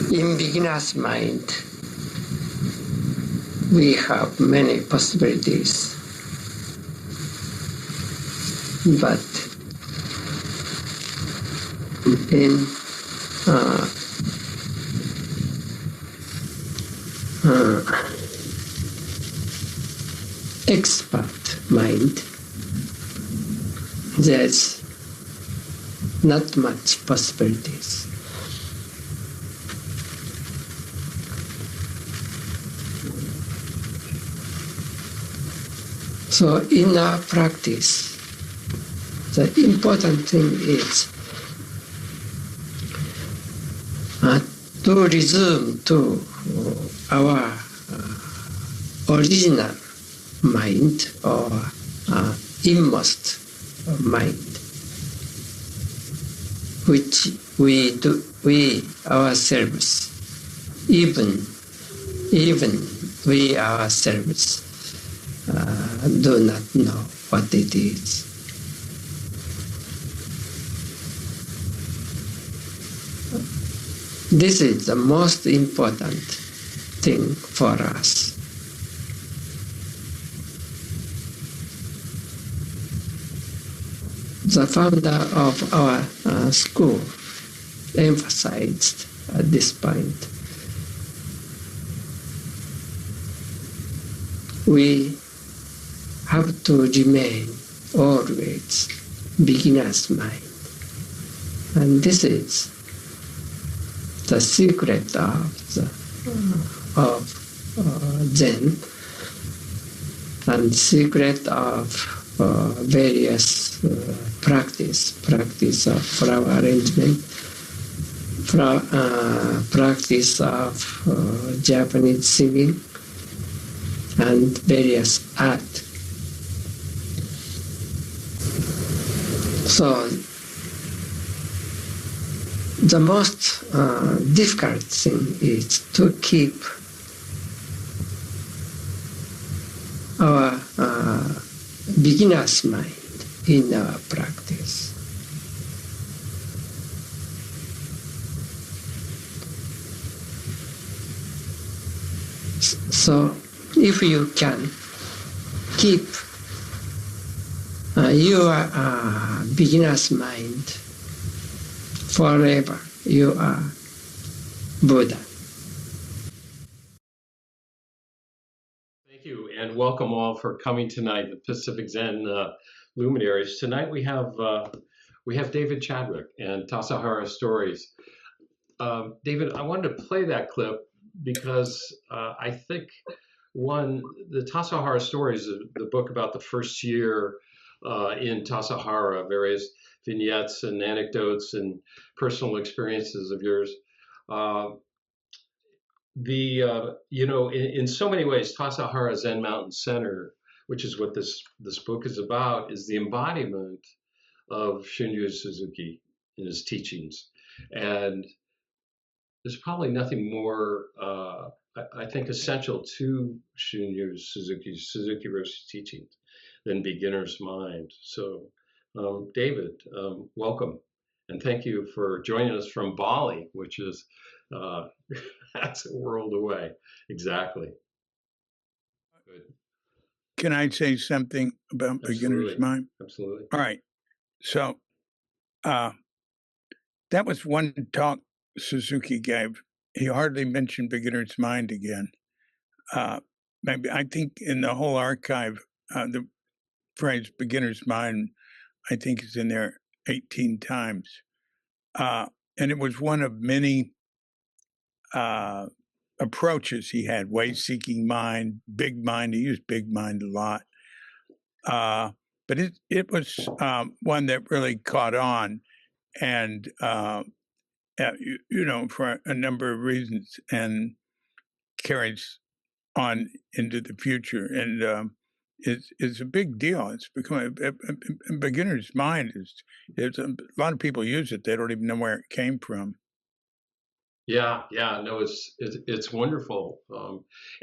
In beginner's mind, we have many possibilities, but in expert mind, there's not much possibilities. So in our practice, the important thing is to resume to our original mind or inmost mind, which we ourselves, even we ourselves do not know what it is. This is the most important thing for us. The founder of our school emphasized at this point. We have to remain always beginner's mind. And this is the secret of Zen and secret of various practice of flower arrangement, practice of Japanese singing, and various art. So the most difficult thing is to keep our beginner's mind in our practice. So if you can keep your beginner's mind forever, you are Buddha. Thank you, and welcome all for coming tonight, the Pacific Zen luminaries. Tonight we have David Chadwick and Tassajara Stories. David, I wanted to play that clip because I think the Tassajara Stories, the book about the first year in Tassajara, various vignettes and anecdotes and personal experiences of yours. In so many ways, Tassajara Zen Mountain Center, which is what this book is about, is the embodiment of Shunryu Suzuki in his teachings. And there's probably nothing more, I think, essential to Shunryu Suzuki Roshi's teachings than beginner's mind. So, David, welcome. And thank you for joining us from Bali, which is, that's a world away. Exactly. Good. Can I say something about beginner's mind? Absolutely. All right. So that was one talk Suzuki gave. He hardly mentioned beginner's mind again. Maybe I think in the whole archive, the phrase beginner's mind, I think is in there 18 times. And it was one of many approaches he had: way-seeking mind, big mind. He used big mind a lot. But it was one that really caught on, and for a number of reasons, and carries on into the future, and it's a big deal. It's become a beginner's mind. It's a lot of people use it; they don't even know where it came from. Yeah, no, it's wonderful,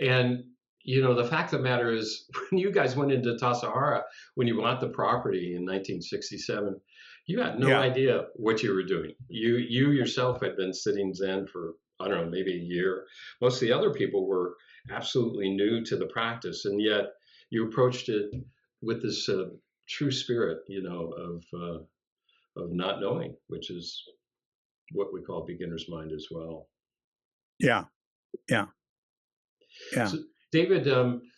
and the fact of the matter is, when you guys went into Tassajara, when you bought the property in 1967, you had no idea what you were doing. You yourself had been sitting Zen for I don't know, maybe a year. Most of the other people were absolutely new to the practice, and yet you approached it with this true spirit, of not knowing, which is what we call beginner's mind as well. Yeah, yeah, yeah. So, David,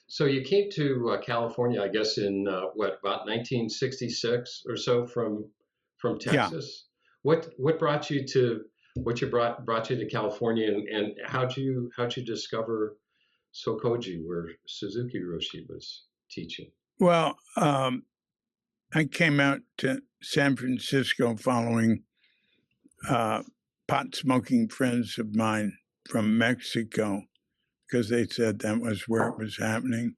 so you came to California, I guess, in about 1966 or so from Yeah. Texas. What brought you to brought you to California, and how'd you discover Sokoji, where Suzuki Roshi was teaching? Well, I came out to San Francisco following pot smoking friends of mine from Mexico, because they said that was where it was happening.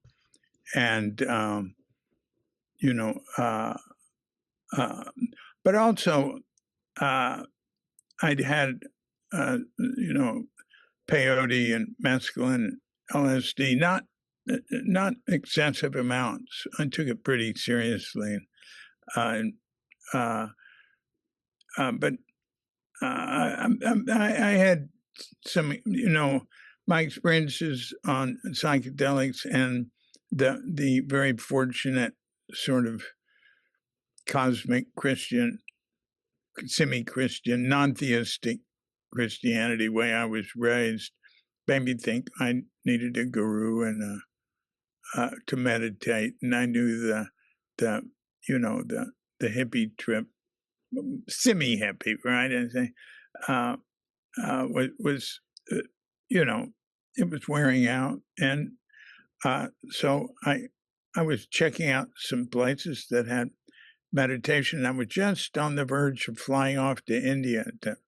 And, you know, but also I'd had, peyote and mescaline, LSD, not excessive amounts. I took it pretty seriously. And, but I had some, my experiences on psychedelics and the very fortunate sort of cosmic Christian, semi-Christian, non-theistic Christianity way I was raised made me think I needed a guru and to meditate, and I knew the hippie trip, semi-hippie, right? And say, was it was wearing out, and so I was checking out some places that had meditation. I was just on the verge of flying off to India to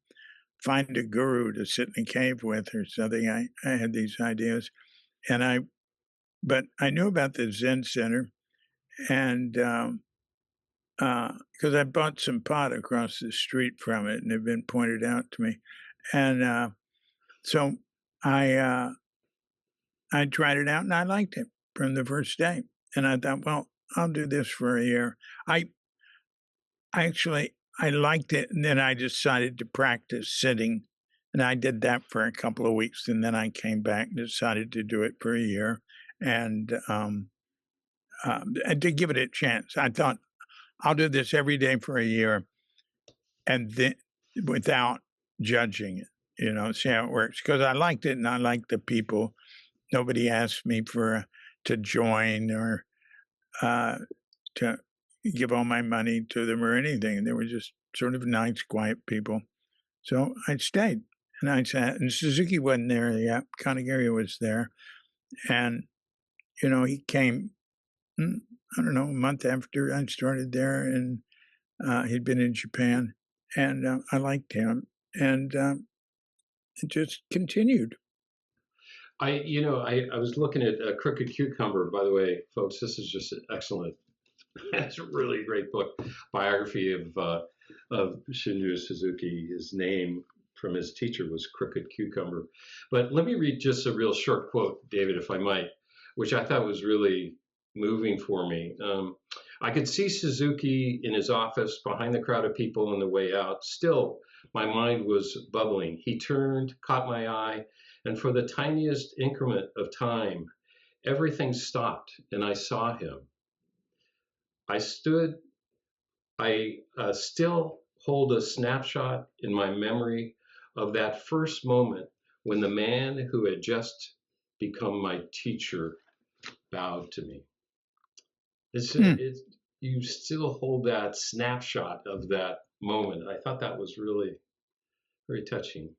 find a guru to sit in a cave with or something. I had these ideas, but I knew about the Zen Center, and because I bought some pot across the street from it, and it had been pointed out to me, and so I tried it out, and I liked it from the first day. And I thought, well, I'll do this for a year. I liked it, and then I decided to practice sitting, and I did that for a couple of weeks, and then I came back and decided to do it for a year, and to give it a chance. I thought, I'll do this every day for a year, and then without judging it, see how it works. Because I liked it, and I liked the people. Nobody asked me to join or to give all my money to them or anything. They were just sort of nice, quiet people. So I stayed, and I sat, and Suzuki wasn't there yet. Kanagiri was there, and he came, I don't know, a month after I started there, and he'd been in Japan, and I liked him, and it just continued. I was looking at Crooked Cucumber, by the way, folks. This is just excellent. It's a really great book, biography of Shunryu Suzuki. His name from his teacher was Crooked Cucumber. But let me read just a real short quote, David, if I might, which I thought was really moving for me. I could see Suzuki in his office behind the crowd of people on the way out. Still, my mind was bubbling. He turned, caught my eye, and for the tiniest increment of time, everything stopped, and I saw him. I still hold a snapshot in my memory of that first moment when the man who had just become my teacher bowed to me. You still hold that snapshot of that moment. I thought that was really very touching.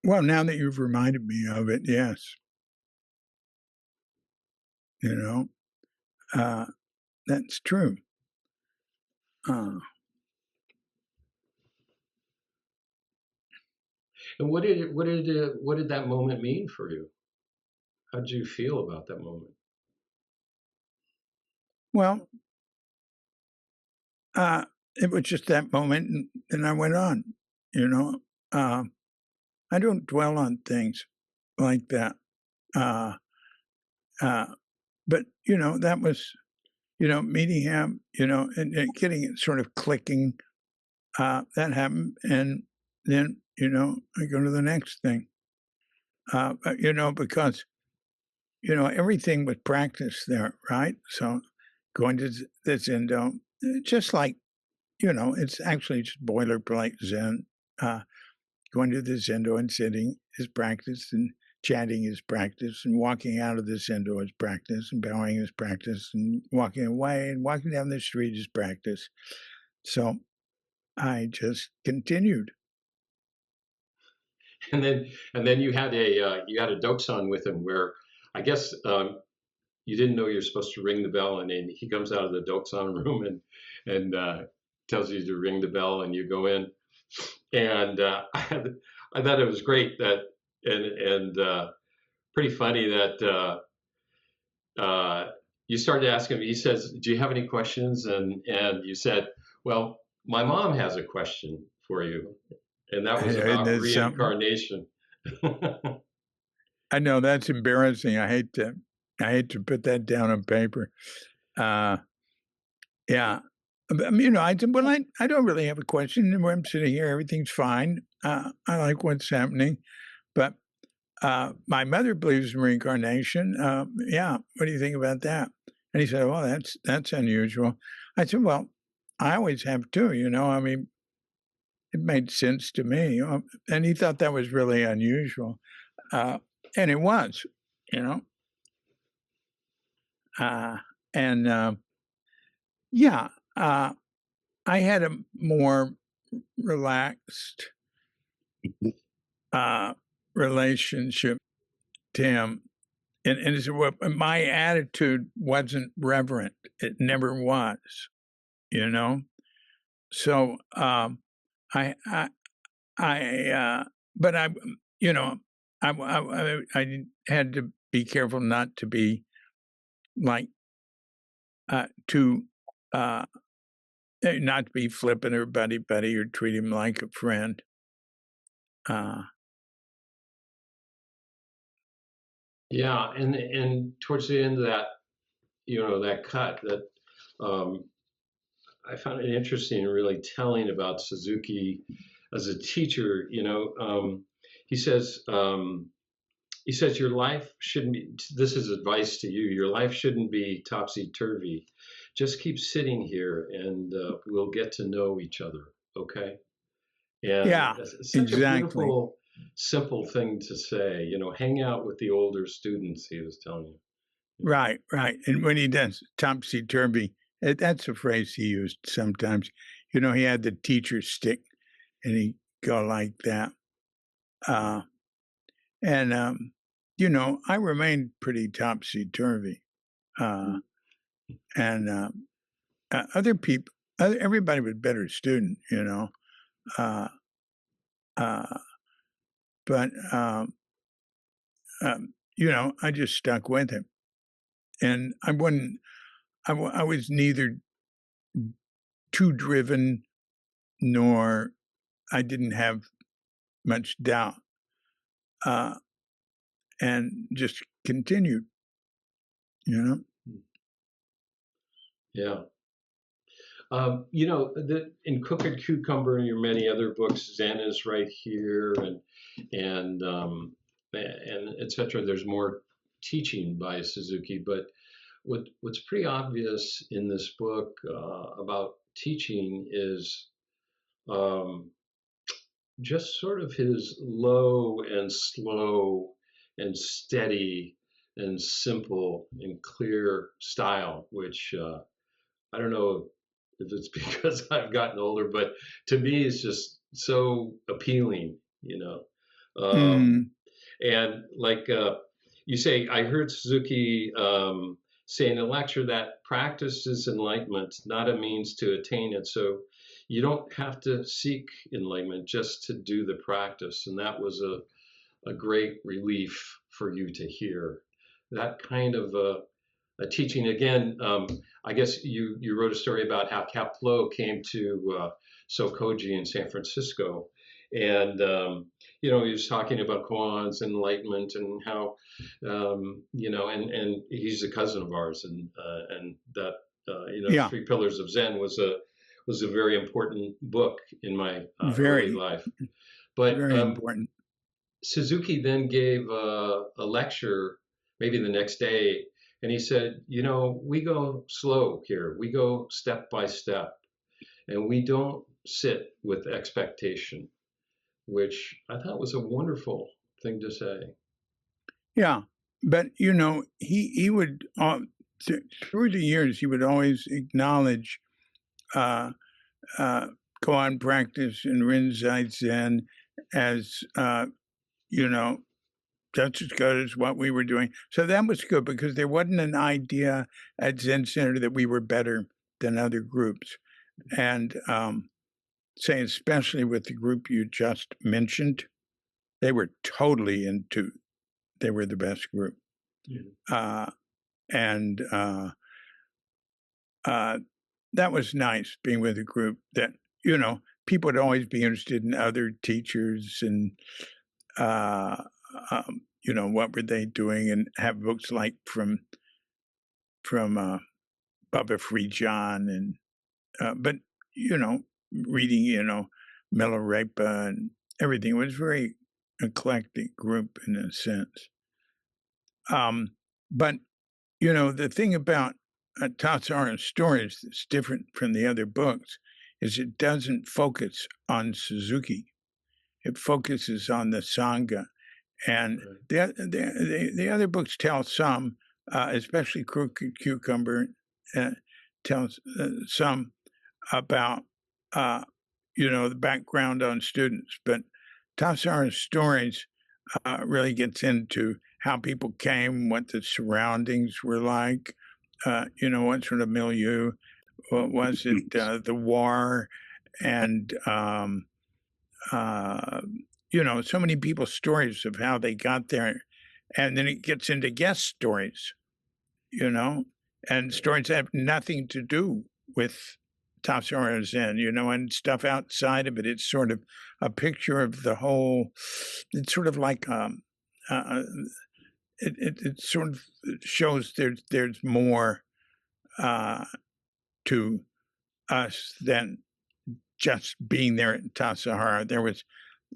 Well, now that you've reminded me of it, yes. That's true. And what did that moment mean for you? How did you feel about that moment? Well, it was just that moment, and I went on. I don't dwell on things like that. But that was, meeting him, and getting it sort of clicking. That happened, and then I go to the next thing. you know, because, you know, everything was practiced there, right? So going to the Zendo, just like, you know, it's actually just boilerplate Zen. Going to the Zendo and sitting is practice, and chanting is practice, and walking out of the Zendo is practice, and bowing is practice, and walking away and walking down the street is practice. So I just continued. And then you had a doksan with him where I guess you didn't know you're supposed to ring the bell, and then he comes out of the doksan room and tells you to ring the bell, and you go in. And I thought it was great that and pretty funny that you started asking him. He says, "Do you have any questions?" And you said, "Well, my mom has a question for you," and that was about reincarnation. I know that's embarrassing. I hate to put that down on paper. Yeah. You know, I said, well, I don't really have a question. I'm sitting here, everything's fine. I like what's happening. But my mother believes in reincarnation. Yeah, what do you think about that? And he said, well, that's unusual. I said, well, I always have too, you know. I mean, it made sense to me. And he thought that was really unusual. And it was, you know. Yeah, I had a more relaxed relationship to him. And so my attitude wasn't reverent. It never was, you know? So but I, you know, I had to be careful not to be like, not to be flippant or buddy or treat him like a friend. Yeah, and towards the end of that, you know, that cut, that I found it interesting and really telling about Suzuki as a teacher. You know, he says your life shouldn't be. This is advice to you. Your life shouldn't be topsy turvy. Just keep sitting here, and we'll get to know each other. Okay. And yeah, it's such a beautiful, simple thing to say. You know, hang out with the older students. He was telling you. Right. And when he does topsy turvy, that's a phrase he used sometimes. You know, he had the teacher stick, and he'd go like that. You know, I remained pretty topsy turvy, and other people, everybody was a better student, you know. But you know, I just stuck with him, and I was neither too driven, nor I didn't have much doubt, and just continued, you know. Yeah. You know, in Cook and Cucumber and your many other books, Zen is right here, and etc. There's more teaching by Suzuki, but what's pretty obvious in this book about teaching is just sort of his low and slow and steady and simple and clear style, which I don't know if it's because I've gotten older, but to me, it's just so appealing, you know. And like you say, I heard Suzuki say in a lecture that practice is enlightenment, not a means to attain it. So you don't have to seek enlightenment just to do the practice. And that was a great relief for you to hear. That kind of a teaching. Again, I guess you wrote a story about how Kaplo came to Sokoji in San Francisco, and you know, he was talking about koans and enlightenment and how you know, and he's a cousin of ours, and that you know, Three Pillars of Zen was a very important book in my early life. But very important. Suzuki then gave a lecture, maybe the next day, and he said, you know, we go slow here. We go step by step, and we don't sit with expectation, which I thought was a wonderful thing to say. Yeah, but you know, he would through the years he would always acknowledge uh, koan practice and Rinzai Zen as you know, just as good as what we were doing. So that was good because there wasn't an idea at Zen Center that we were better than other groups. And say, especially with the group you just mentioned, they were totally into, they were the best group. Yeah. And that was nice being with a group that, you know, people would always be interested in other teachers and, you know, what were they doing, and have books like from Baba Free John and but you know, reading, you know, Milarepa and everything. It was a very eclectic group in a sense. But you know, the thing about Tassajara Stories that's different from the other books is it doesn't focus on Suzuki. It focuses on the Sangha. And the other books tell some, especially Crooked Cucumber, tells some about, you know, the background on students. But Tassajara Stories really gets into how people came, what the surroundings were like, you know, what sort of milieu. What was it? The war and you know, so many people's stories of how they got there. And then it gets into guest stories, you know, and stories that have nothing to do with Tassajara Zen, you know, and stuff outside of it. It's sort of a picture of the whole, it's sort of like, it sort of shows there's more to us than just being there at Tassajara. There was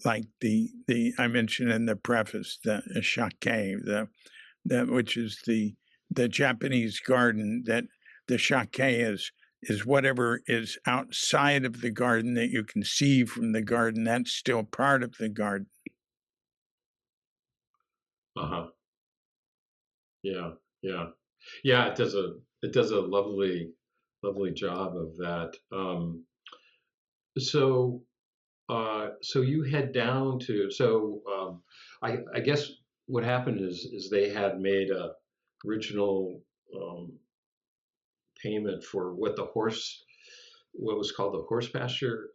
like the I mentioned in the preface, the shake, the which is the Japanese garden, that the shake is whatever is outside of the garden that you can see from the garden. That's still part of the garden. Uh-huh. Yeah, yeah. Yeah, it does a lovely job of that. So so you head down to, I guess what happened is they had made a original payment for what was called the horse pasture.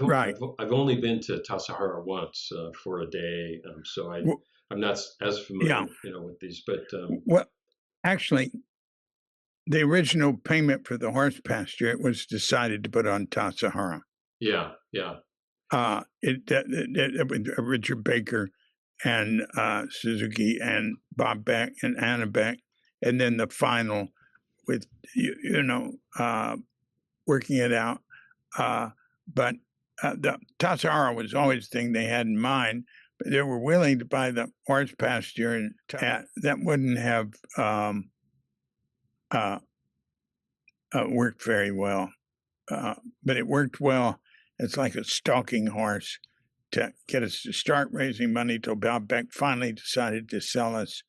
Right. I've only been to Tassajara once for a day, so I'm not as familiar, Yeah. you know, with these. But Well, actually, the original payment for the horse pasture, it was decided to put on Tassajara. yeah, yeah, Richard Baker and Suzuki and Bob Beck and Anna Beck, and then the final with you know working it out. But the Tassajara was always the thing they had in mind. But they were willing to buy the horse pasture, and that wouldn't have worked very well. But it worked well. It's like a stalking horse to get us to start raising money till Bob Beck finally decided to sell us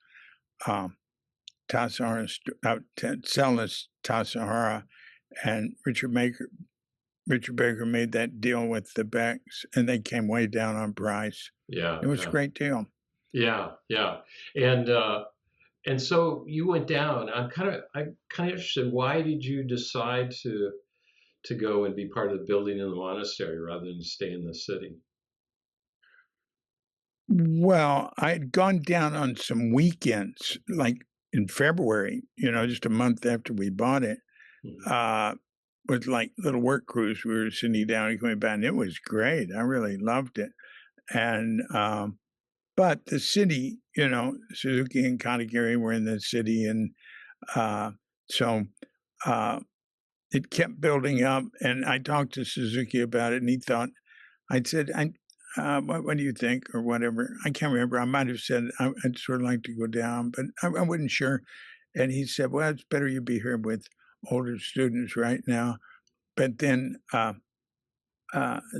Tassajara, and Richard Baker made that deal with the Becks, and they came way down on price. yeah. It was a great deal. Yeah, yeah, and so you went down. I'm kind of interested. Why did you decide to go and be part of the building in the monastery rather than stay in the city? Well, I had gone down on some weekends, like in February, you know, just a month after we bought it, with like little work crews. We were sitting down and coming back, and it was great. I really loved it. And, but the city, you know, Suzuki and Katagiri were in the city. And so it kept building up. And I talked to Suzuki about it, and he thought, I said, what do you think, or whatever. I can't remember. I might have said I'd sort of like to go down, but I wasn't sure. And he said, well, it's better you be here with older students right now. But then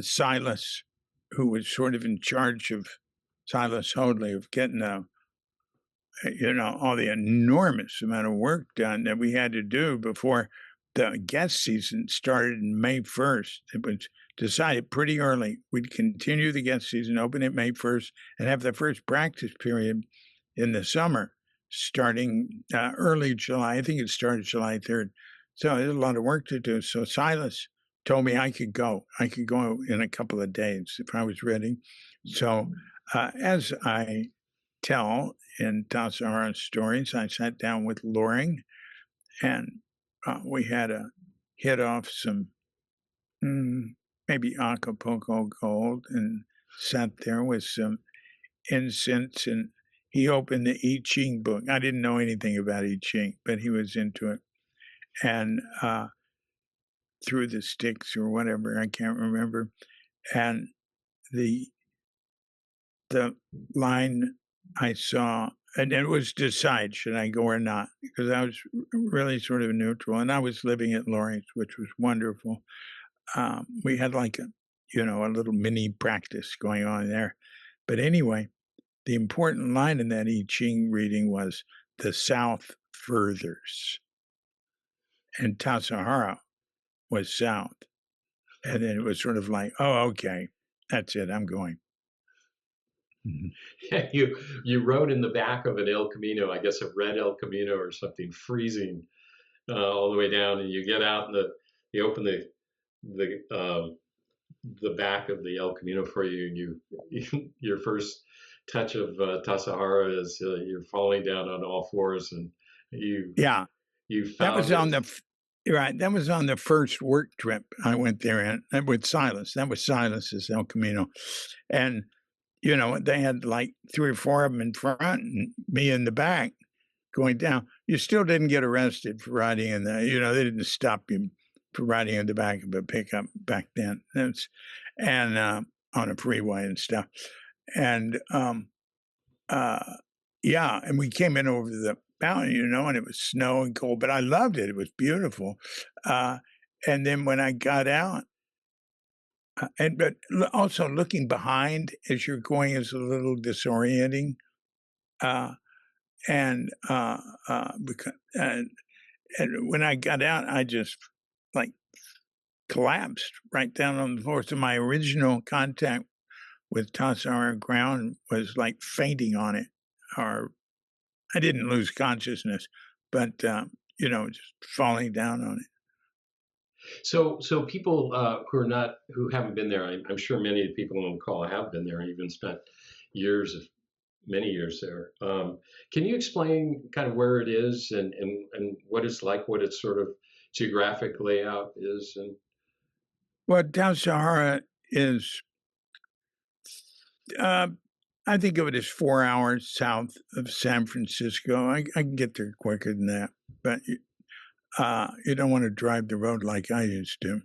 Silas, who was sort of in charge of Silas Hoadley of getting all the enormous amount of work done that we had to do before the guest season started in May 1st. It was decided pretty early. We'd continue the guest season, open it May 1st, and have the first practice period in the summer, starting early July. I think it started July 3rd. So there's a lot of work to do. So Silas told me I could go. I could go in a couple of days if I was ready. So as I tell in Tassajara Stories, I sat down with Loring, and we had to hit off some maybe Acapulco Gold, and sat there with some incense, and he opened the I Ching book. I didn't know anything about I Ching, but he was into it. And through the sticks or whatever, I can't remember. And the line I saw, and it was decide, should I go or not? Because I was really sort of neutral, and I was living at Lawrence, which was wonderful. We had like a little mini practice going on there. But anyway, the important line in that I Ching reading was, the South furthers. And Tassajara was south. And then it was sort of like, oh, okay, that's it, I'm going. You rode in the back of an El Camino, I guess a red El Camino or something, freezing all the way down, and you get out and you open the back of the El Camino for you, and your first touch of Tassajara is you're falling down on all fours, and you found that was on that was on the first work trip I went there with Silas. That was Silas's El Camino, and they had like 3 or 4 of them in front and me in the back going down. You still didn't get arrested for riding in the, they didn't stop you for riding in the back of a pickup back then. And on a freeway and stuff. And and we came in over the mountain, and it was snow and cold, but I loved it. It was beautiful. And then when I got out, but also looking behind as you're going is a little disorienting. And when I got out, I just like collapsed right down on the floor. So my original contact with Tassajara ground was like fainting on it, or I didn't lose consciousness, but just falling down on it. So people who haven't been there, I'm sure many of the people on the call have been there and even spent many years there. Can you explain kind of where it is and what it's like, what its sort of geographic layout is? And well, Tassajara is, I think of it as 4 hours south of San Francisco. I can get there quicker than that, but you don't want to drive the road like I used to.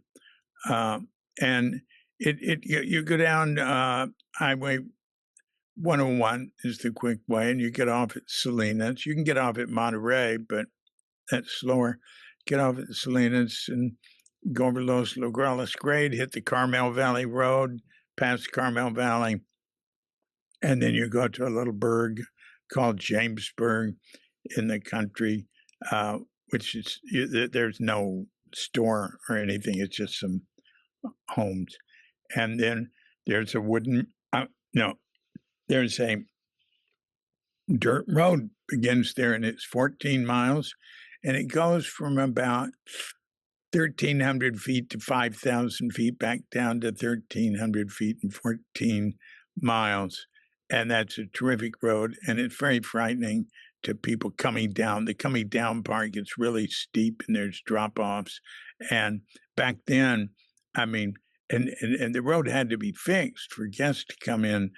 And you go down Highway 101 is the quick way, and you get off at Salinas. You can get off at Monterey, but that's slower. Get off at Salinas and go over Los Nogales Grade, hit the Carmel Valley Road, past Carmel Valley, and then you go to a little burg called Jamesburg in the country, which is, there's no store or anything. It's just some homes. And then there's a there's a dirt road begins there, and it's 14 miles, and it goes from about 1,300 feet to 5,000 feet back down to 1,300 feet and 14 miles. And that's a terrific road, and it's very frightening to people coming down. The coming down part gets really steep, and there's drop-offs. And back then, I mean, and the road had to be fixed for guests to come in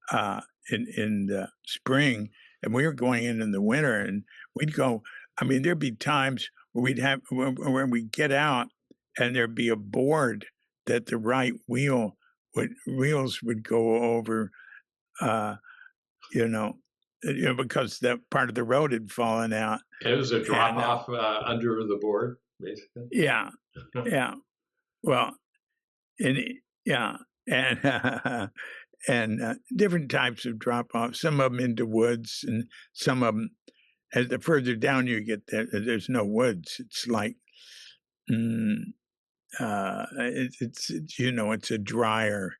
the spring, and we were going in the winter, and we'd go. I mean, there'd be times where we'd get out, and there'd be a board that the right wheel wheels would go over, you know, because that part of the road had fallen out. It was a drop And, off under the board, basically. yeah, yeah. Well, and yeah, and and different types of drop off. Some of them into woods, and some of them, as the further down you get, there's no woods. It's like, it's it's a drier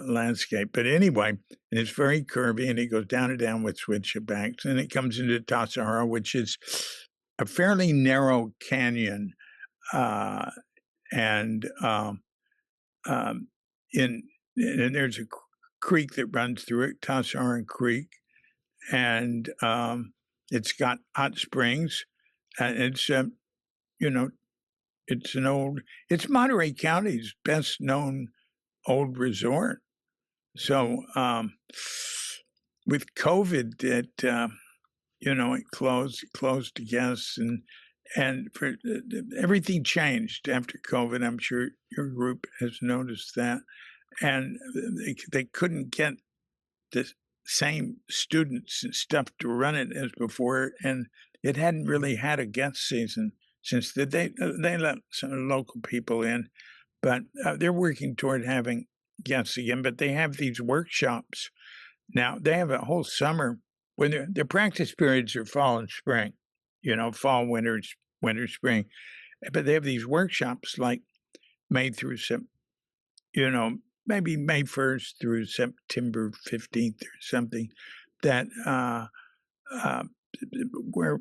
landscape. But anyway, and it's very curvy, and it goes down and down with switchbacks, and it comes into Tassajara, which is a fairly narrow canyon, and and there's a creek that runs through it, Tassajara Creek, and it's got hot springs, and it's it's Monterey County's best known old resort. So with COVID, it closed to guests, and for everything changed after COVID. I'm sure your group has noticed that, and they couldn't get the same students and stuff to run it as before, and it hadn't really had a guest season since they let some local people in, but they're working toward having guests again. But they have these workshops now. They have a whole summer when their practice periods are fall and spring, fall, winter, spring. But they have these workshops like May through maybe May 1st through September 15th or something, that where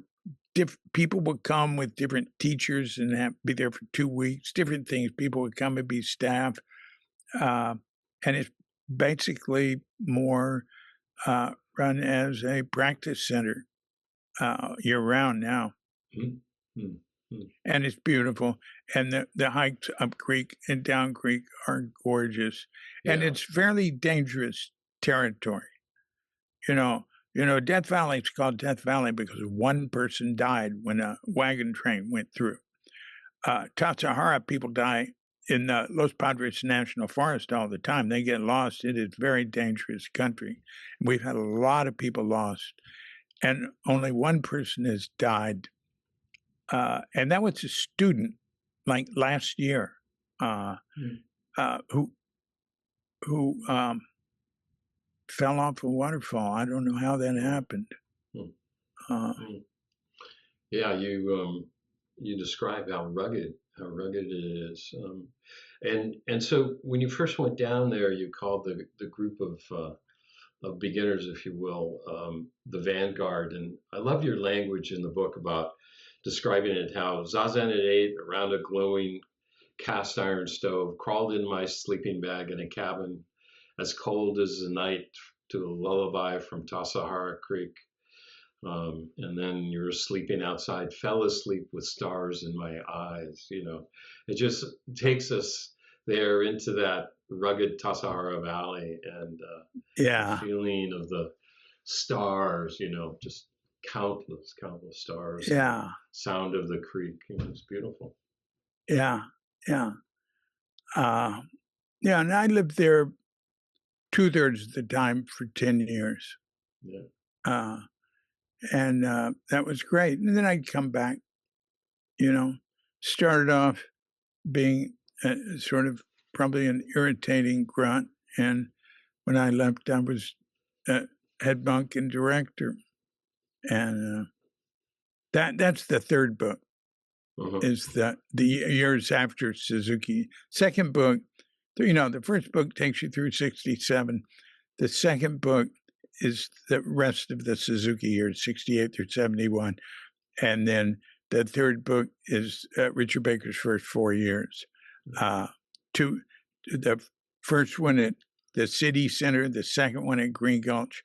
people would come with different teachers and be there for 2 weeks, different things. People would come and be staff. And it's basically more run as a practice center year-round now. Mm-hmm. And it's beautiful. And the hikes up creek and down creek are gorgeous. Yeah. And it's fairly dangerous territory. Death Valley is called Death Valley because one person died when a wagon train went through. Tassajara, people die in the Los Padres National Forest all the time. They get lost. It is very dangerous country. We've had a lot of people lost, and only one person has died. And that was a student, like last year, who fell off a waterfall. I don't know how that happened. Yeah, you describe how rugged it is, and so when you first went down there, you called the group of beginners, if you will, the vanguard. And I love your language in the book about describing it, how Zazen at 8 around a glowing cast iron stove, crawled in my sleeping bag in a cabin as cold as the night to a lullaby from Tassajara Creek. And then you were sleeping outside, fell asleep with stars in my eyes. It just takes us there into that rugged Tassajara Valley, and the feeling of the stars, just countless stars. Yeah. Sound of the creek, it's beautiful. Yeah. And I lived there 2/3 of the time for 10 years. Yeah. And that was great. And then I'd come back, started off being sort of probably an irritating grunt. And when I left, I was head monk and director. And that's the third book, is the years after Suzuki. Second book, the first book takes you through 67. The second book is the rest of the Suzuki years, 68 through 71. And then the third book is Richard Baker's first 4 years. The first one at the city center, the second one at Green Gulch,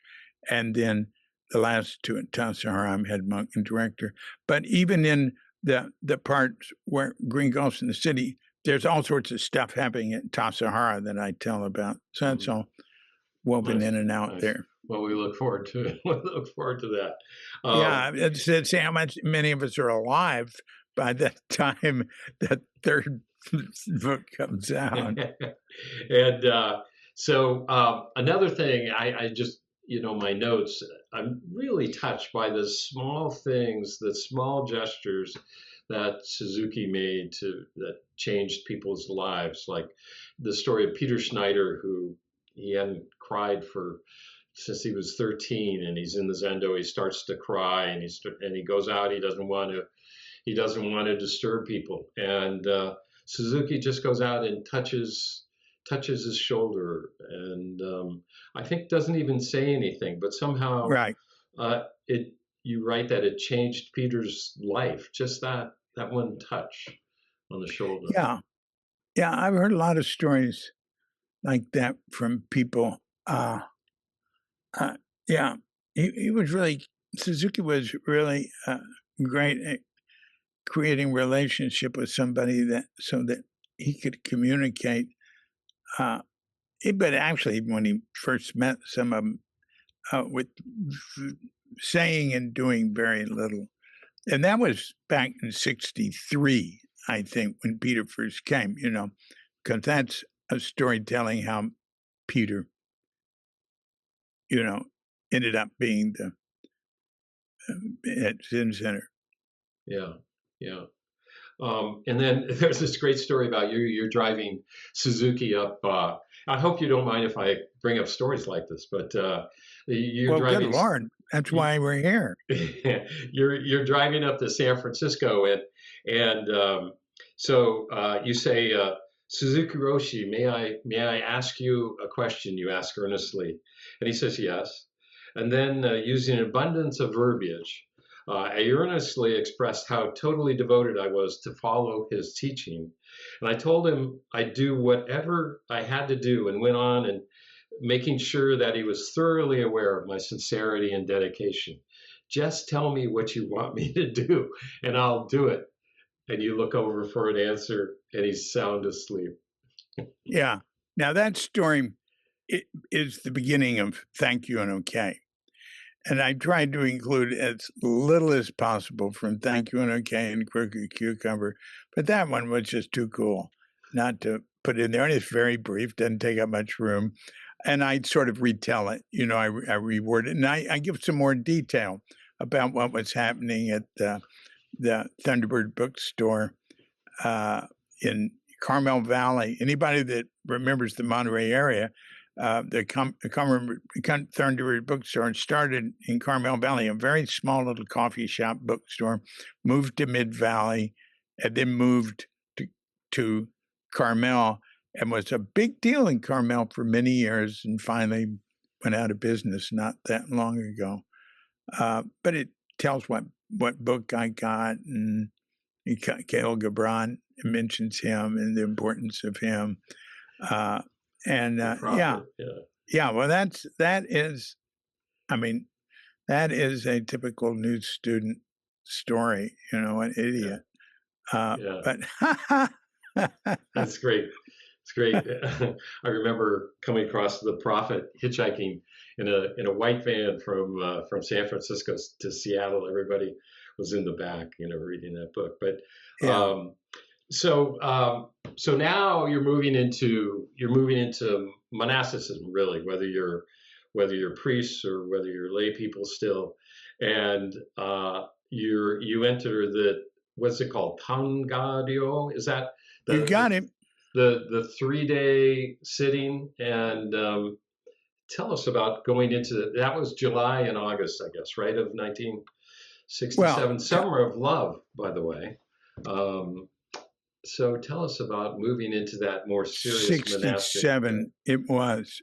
and then the last two at Tassajara. I'm head monk and director. But even in the parts where Green Gulch in the city, there's all sorts of stuff happening at Tassajara that I tell about. So that's all woven in and out there. Well, we look forward to it. We look forward to that. It's how many of us are alive by the time the third book comes out. And so another thing, I just, my notes, I'm really touched by the small things, the small gestures that Suzuki made that changed people's lives. Like the story of Peter Schneider, who he hadn't cried since he was 13, and he's in the Zendo. He starts to cry, and he goes out. He doesn't want to disturb people, and Suzuki just goes out and touches his shoulder, and I think doesn't even say anything, but somehow, Right. You write that it changed Peter's life, just that one touch on the shoulder. Yeah. I've heard a lot of stories like that from people. Yeah, Suzuki was really great at creating relationship with somebody so that he could communicate. But actually, when he first met some of them, with saying and doing very little, and that was back in '63, I think, when Peter first came. Because that's a story telling how Peter, ended up being at Zen Center. Yeah. And then there's this great story about you. You're driving Suzuki up. I hope you don't mind if I bring up stories like this, but you're driving. Good Lord, that's why we're here. You're driving up to San Francisco, and so you say, Suzuki Roshi, may I ask you a question? You ask earnestly, and he says yes. And then using an abundance of verbiage, I earnestly expressed how totally devoted I was to follow his teaching. And I told him I'd do whatever I had to do, and went on and making sure that he was thoroughly aware of my sincerity and dedication. Just tell me what you want me to do, and I'll do it. And you look over for an answer, and he's sound asleep. Yeah. Now that story is the beginning of Thank You and Okay. And I tried to include as little as possible from Thank You and Okay and Crooked Cucumber, but that one was just too cool not to put in there. And it's very brief, doesn't take up much room. And I sort of retell it, I reword it, and I give some more detail about what was happening at the Thunderbird bookstore in Carmel Valley. Anybody that remembers the Monterey area, the Thunderbird bookstore started in Carmel Valley, a very small little coffee shop bookstore, moved to Mid-Valley, and then moved to Carmel, and was a big deal in Carmel for many years, and finally went out of business not that long ago. But it tells what book I got, and Kale Gibran mentions him and the importance of him. Well, that is a typical new student story, an idiot. But that's great. It's great. I remember coming across the prophet hitchhiking in a white van from San Francisco to Seattle. Everybody was in the back, reading that book. But so now you're moving into monasticism, really, whether you're priests or whether you're lay people still, and you enter what's it called, Tangadio? Is that you got it? The 3-day sitting, and tell us about going into that. Was July and August, I guess, right, of 1967, Summer of Love, by the way. So tell us about moving into that more serious 67. It was,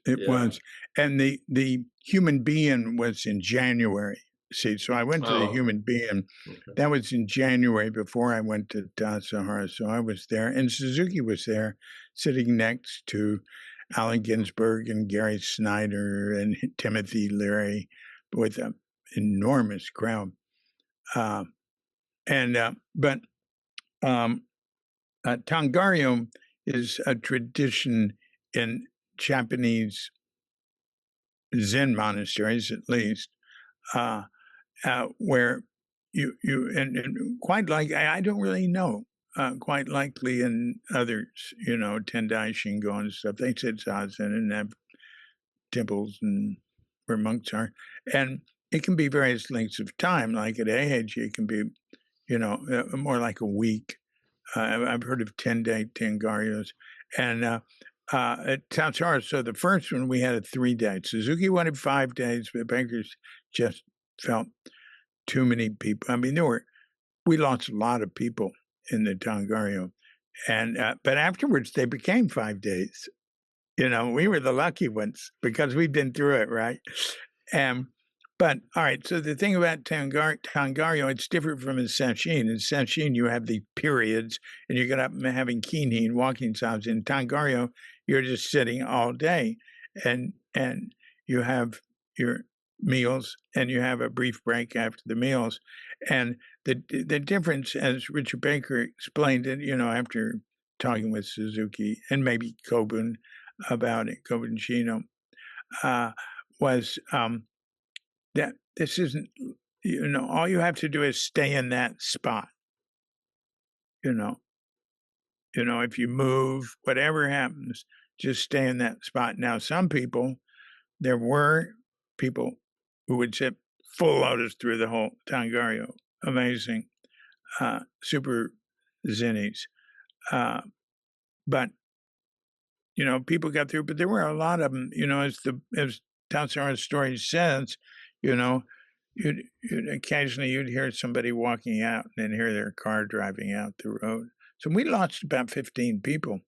and the Human Being was in January. See, so I went to the Human Being. Okay. That was in January before I went to Tassajara. So I was there, and Suzuki was there, sitting next to Allen Ginsberg and Gary Snyder and Timothy Leary, with an enormous crowd. Tangario is a tradition in Japanese Zen monasteries, at least, where you and quite like, I don't really know. quite likely in others, Tendai Shingo and stuff, they said Zazen and have temples and where monks are. And it can be various lengths of time. Like at Eiheiji, it can be, more like a week. I've heard of 10-day Tengaryos. And at Tassajara, so the first one, we had a 3-day. Suzuki wanted 5 days, but Baker's just felt too many people. I mean, we lost a lot of people in the Tangaryo. And, but afterwards, they became 5 days. We were the lucky ones because we've been through it, right? But all right, so the thing about Tangaryo, it's different from a sesshin. In sesshin, you have the periods, and you get up and having kinhin, walking sounds. In Tangaryo, you're just sitting all day, and you have your meals, and you have a brief break after the meals. And the difference, as Richard Baker explained it, after talking with Suzuki and maybe Kobun about it, Kobun Shino, was that this isn't, all you have to do is stay in that spot. If you move, whatever happens, just stay in that spot. Now, there were people who would sit full lotus through the whole Tangaryo. Amazing. Super Zennies. But, people got through, but there were a lot of them, as Tassajara Stories says, occasionally you'd hear somebody walking out and then hear their car driving out the road. So we lost about 15 people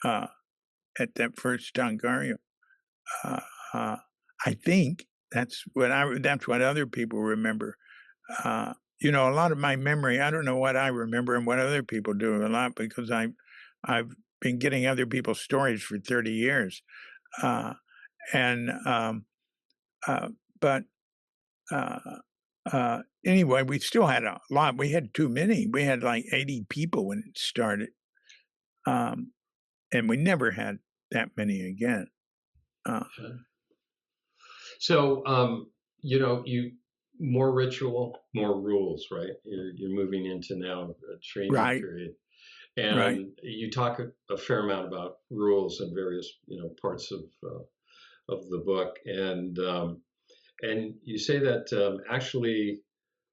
at that first Tangaryo. I think that's what other people remember. A lot of my memory, I don't know what I remember and what other people do a lot because I've been getting other people's stories for 30 years. But anyway, we still had a lot. We had too many. We had like 80 people when it started. And we never had that many again. So, you more ritual, more rules, right? You're moving into now a training period. And you talk a fair amount about rules in various, parts of the book. And you say that actually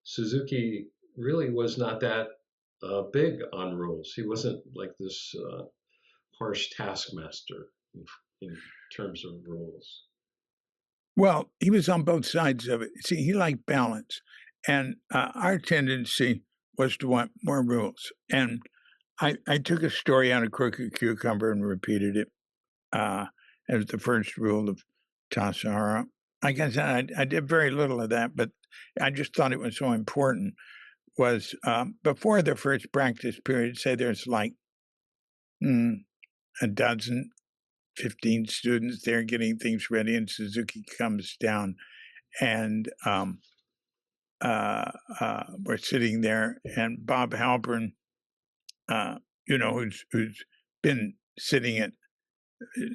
Suzuki really was not that big on rules. He wasn't like this harsh taskmaster in terms of rules. Well, he was on both sides of it. See, he liked balance. And our tendency was to want more rules. And I took a story out of Crooked Cucumber and repeated it as the first rule of Tassajara. Like I said, I did very little of that, but I just thought it was so important. Was before the first practice period, say there's like a dozen, 15 students there getting things ready, and Suzuki comes down, and we're sitting there, and Bob Halpern, who's been sitting at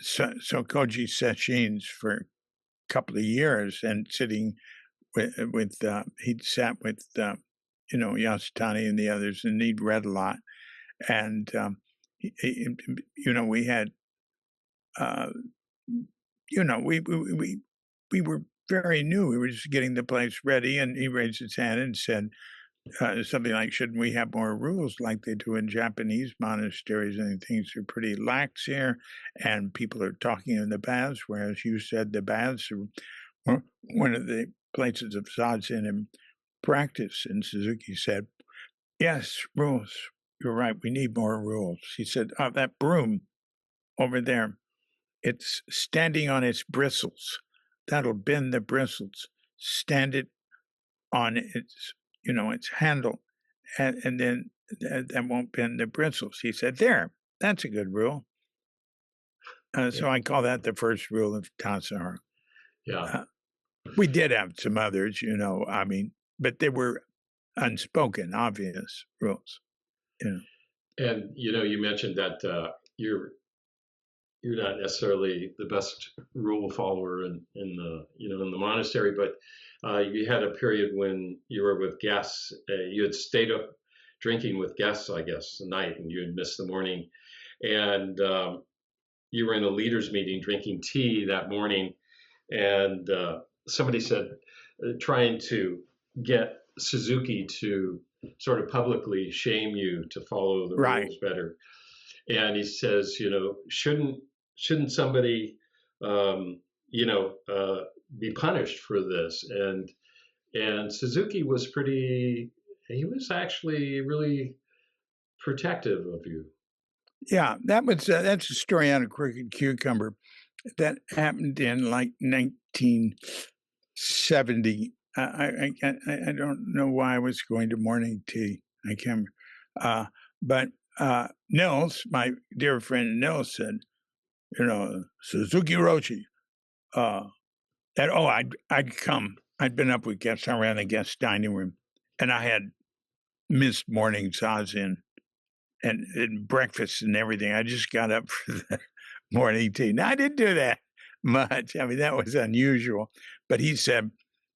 Sokoji Sessions for a couple of years and sitting with he'd sat with Yasutani and the others, and he'd read a lot, and we had we were very new. We were just getting the place ready, and he raised his hand and said something like, "Shouldn't we have more rules like they do in Japanese monasteries? And things are pretty lax here, and people are talking in the baths, whereas you said the baths are one of the places of zazen and practice." And Suzuki said, "Yes, rules. You're right. We need more rules." He said, "Oh, that broom over there, it's standing on its bristles. That'll bend the bristles. Stand it on its, its handle, and then that won't bend the bristles." He said, "There, that's a good rule." So I call that the first rule of Tassajara. Yeah. We did have some others, but they were unspoken, obvious rules. And you mentioned that you're not necessarily the best rule follower in the monastery, but you had a period when you were with guests. You had stayed up, drinking with guests, I guess, the night, and you had missed the morning. And you were in a leaders meeting drinking tea that morning, and somebody said, trying to get Suzuki to sort of publicly shame you to follow the rules better. And he says, shouldn't somebody, be punished for this? And Suzuki was he was actually really protective of you. Yeah, that's a story out of Crooked Cucumber that happened in like 1970. I don't know why I was going to morning tea. I can't remember. But Nils, my dear friend Nils, said, Suzuki Roshi, I'd come. I'd been up with guests. I ran the guest dining room, and I had missed morning zazen and breakfast and everything. I just got up for the morning tea. Now, I didn't do that much. I mean, that was unusual. But he said,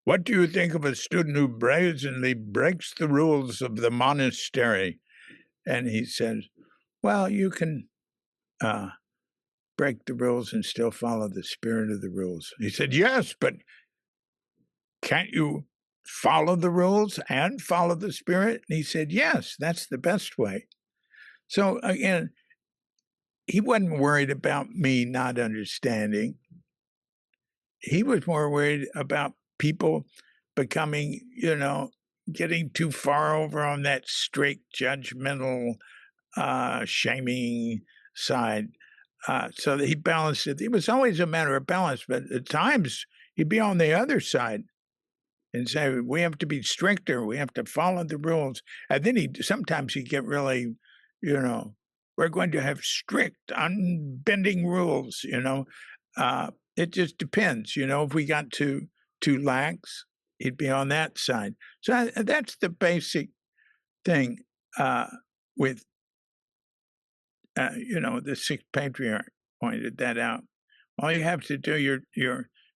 what do you think of a student who brazenly breaks the rules of the monastery? And he said, well, you can break the rules and still follow the spirit of the rules. He said, yes, but can't you follow the rules and follow the spirit? And he said, yes, that's the best way. So again, he wasn't worried about me not understanding. He was more worried about people becoming, getting too far over on that straight, judgmental, shaming side. So that he balanced it. It was always a matter of balance, but at times he'd be on the other side and say, we have to be stricter. We have to follow the rules. And then sometimes he'd get really, we're going to have strict, unbending rules, It just depends, if we got too lax, he'd be on that side. So that's the basic thing with, the sixth patriarch pointed that out. All you have to do,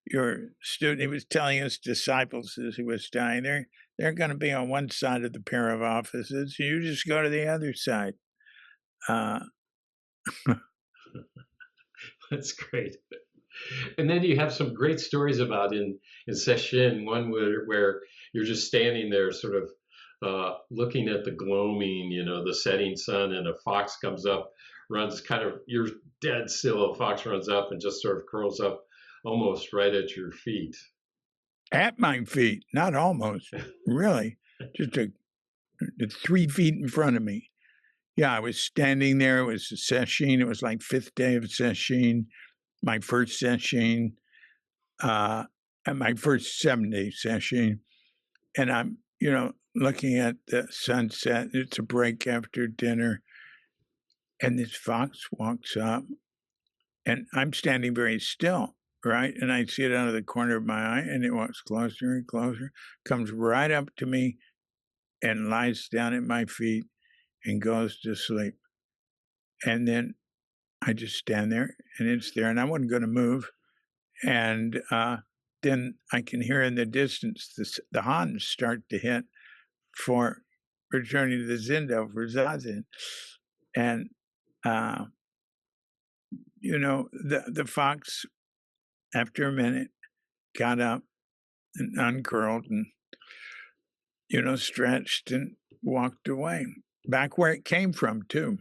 your student, he was telling his disciples as he was dying, they're going to be on one side of the pair of offices. You just go to the other side. That's great. And then you have some great stories about in Sesshin, one where you're just standing there sort of looking at the gloaming, the setting sun, and a fox comes up, you're dead still, a fox runs up and just sort of curls up almost right at your feet. At my feet, not almost, really, just 3 feet in front of me. Yeah, I was standing there. It was a sesshin. It was like 5th day of sesshin, my first sesshin, and my first 7-day sesshin. And I'm, looking at the sunset. It's a break after dinner. And this fox walks up, and I'm standing very still, right? And I see it out of the corner of my eye, and it walks closer and closer, comes right up to me and lies down at my feet and goes to sleep. And then I just stand there, and it's there, and I wasn't going to move. And then I can hear in the distance the Hans start to hit for returning to the Zendo for Zazen. And, the fox, after a minute, got up and uncurled and, stretched and walked away. Back where it came from, too.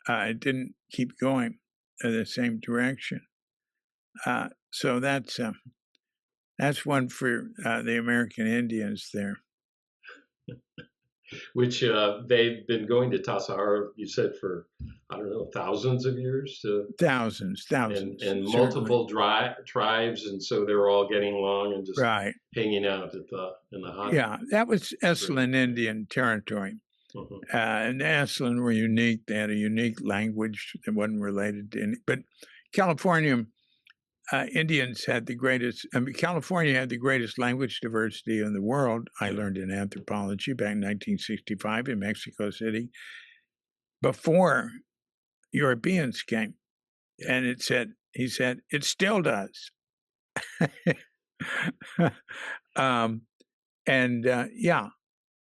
It didn't keep going in the same direction. So that's one for the American Indians there. Which they've been going to Tassajara, you said, for, I don't know, thousands of years? Thousands. And multiple tribes, and so they're all getting along and just hanging out in the hot. Yeah, that was Esalen Indian territory. And the Esalen were unique. They had a unique language that wasn't related to any. But California, Indians had the greatest, California had the greatest language diversity in the world. I learned in anthropology back in 1965 in Mexico City, before Europeans came. And he said, it still does. Yeah,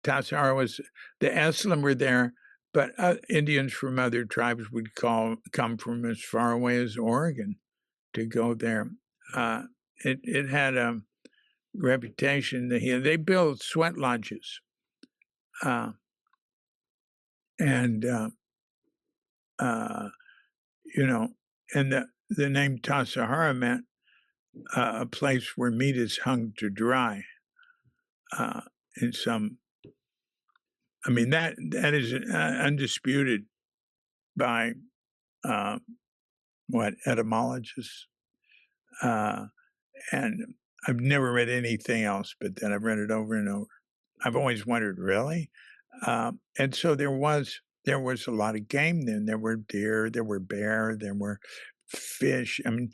Tassajara was, the Esalen were there, but Indians from other tribes would come from as far away as Oregon to go there. It had a reputation. They built sweat lodges, and you know, and the name Tassajara meant a place where meat is hung to dry. In some, I mean that is undisputed by etymologists, and I've never read anything else but that. I've read it over and over. I've always wondered, really, and so there was a lot of game then. There were deer, there were bear, there were fish. I mean,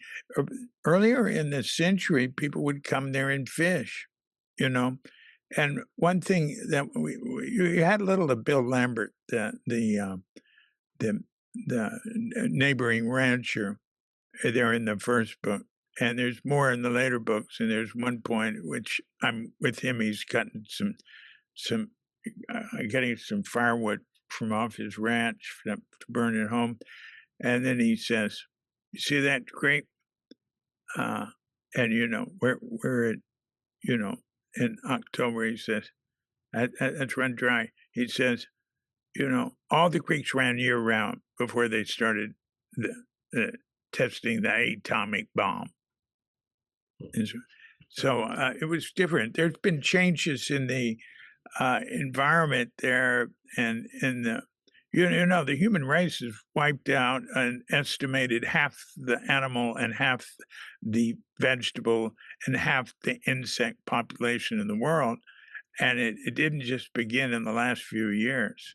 earlier in the century, people would come there and fish, you know. And one thing that you had little of Bill Lambert, the neighboring rancher, there in the first book, and there's more in the later books. And there's one point which I'm with him. He's cutting getting some firewood from off his ranch to burn at home, and then he says, "You see that grape?" And you know, we're at, you know, in October, he says, that's run dry. He says, you know, all the creeks ran year round before they started testing the atomic bomb. And so it was different. There's been changes in the environment there, and in the, you know, the human race has wiped out an estimated half the animal and half the vegetable and half the insect population in the world. And it didn't just begin in the last few years.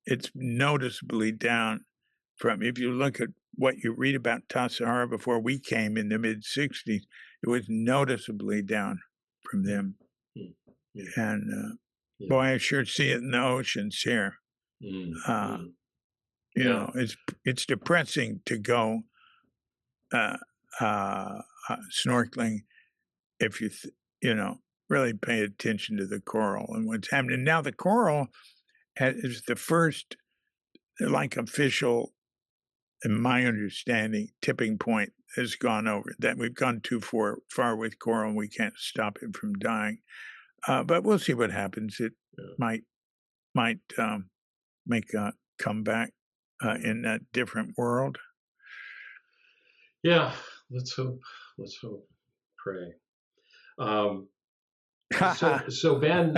It's noticeably down from, if you look at what you read about Tassajara before we came in the mid-60s, it was noticeably down from them. And boy, I sure see it in the oceans here. You know, it's depressing to go snorkeling if you you know, really pay attention to the coral and what's happening. Now the coral is the first, like, official, in my understanding, tipping point has gone over, that we've gone too far with coral and we can't stop it from dying. But we'll see what happens. It might make a comeback in that different world. Yeah, let's hope. Pray. So Ben,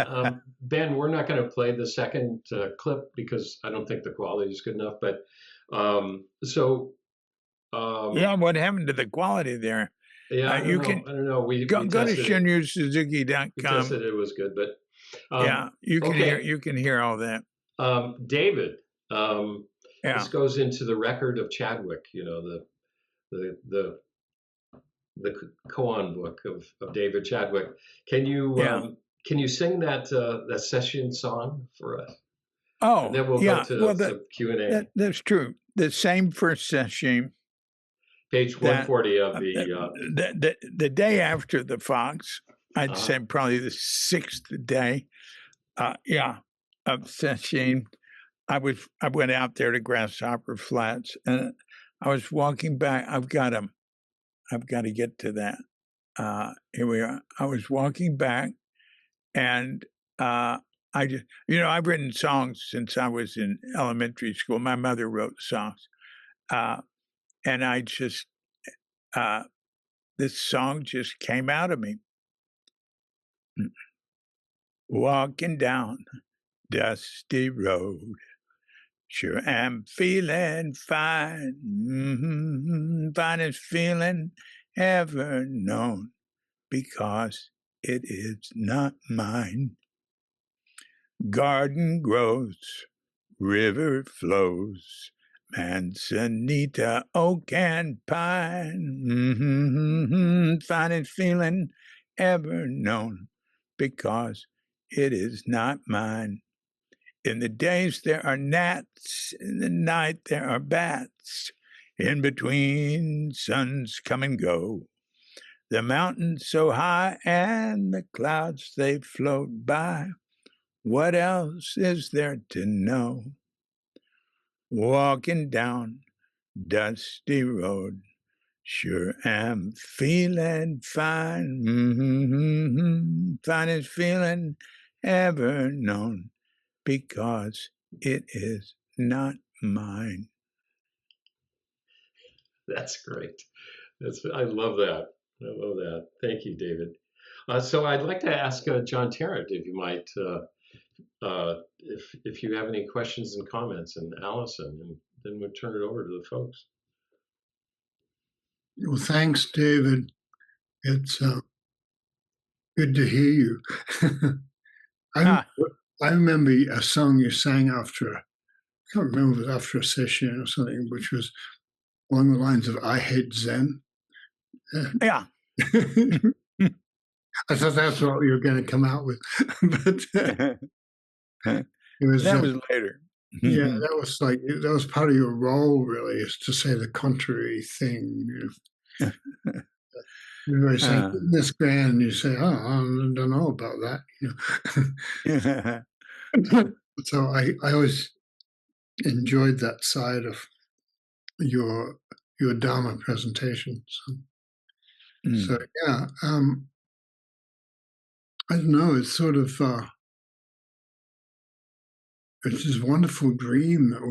Ben, we're not going to play the second clip because I don't think the quality is good enough. But yeah, what happened to the quality there? Yeah, I don't know. We go to ShunryuSuzuki.com. We tested it was good, but yeah, you can hear all that. David, this goes into the record of Chadwick. You know, the koan book of David Chadwick. Can you sing that session song for us? Oh, and then we'll go to some Q&A. That's true. The same first session. Page 140 of the day after the fox, I'd say probably the sixth day. Of session. I went out there to Grasshopper Flats, and I was walking back. I've got to get to that. Here we are. I was walking back, and I just, you know, I've written songs since I was in elementary school. My mother wrote songs. And I just, this song just came out of me. Walking down dusty road, sure am feeling fine, finest feeling ever known, because it is not mine. Garden grows, river flows, manzanita, oak and pine, finest feeling ever known, because it is not mine. In the days there are gnats, in the night there are bats, in between suns come and go. The mountains so high and the clouds they float by, What else is there to know? Walking down dusty road, sure am feeling fine. Finest feeling ever known, because it is not mine. That's great. I love that. I love that. Thank you, David. So I'd like to ask John Tarrant if you might, if you have any questions and comments, and Allison, and then we'll turn it over to the folks. Well, thanks, David. It's good to hear you. I remember a song you sang after, I can't remember, it was after a session or something, which was along the lines of "I hate Zen." Yeah. I thought that's what you were going to come out with, but it was that was later. Yeah, that was part of your role, really, is to say the contrary thing. Everybody saying, "This grand," and you say, "Oh, I don't know about that." So I always enjoyed that side of your Dharma presentation. So yeah, I don't know. It's sort of it's this wonderful dream that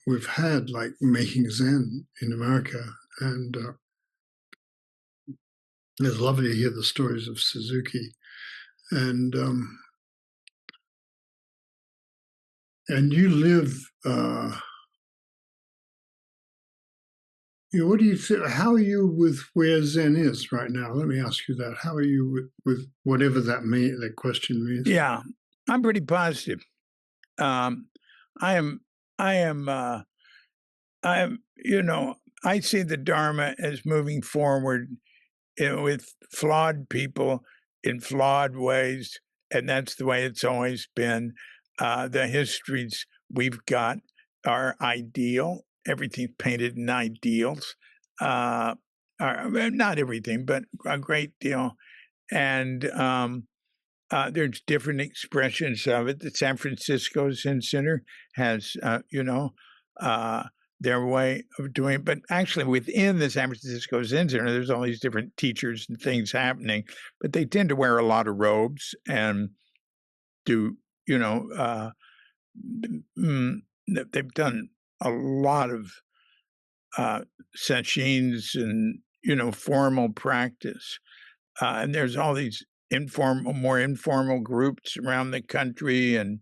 we've had, like making Zen in America, and it's lovely to hear the stories of Suzuki, and you live. What do you think? How are you with where Zen is right now? Let me ask you that. How are you with whatever that question means? Yeah, I'm pretty positive. I am. I see the Dharma as moving forward with flawed people in flawed ways, and that's the way it's always been. The histories we've got are ideal. Everything's painted in ideals. Not everything, but a great deal. And there's different expressions of it. The San Francisco Zen Center has, their way of doing it. But actually, within the San Francisco Zen Center, there's all these different teachers and things happening. But they tend to wear a lot of robes and do, they've done a lot of sessions and, formal practice. And there's all these more informal groups around the country, and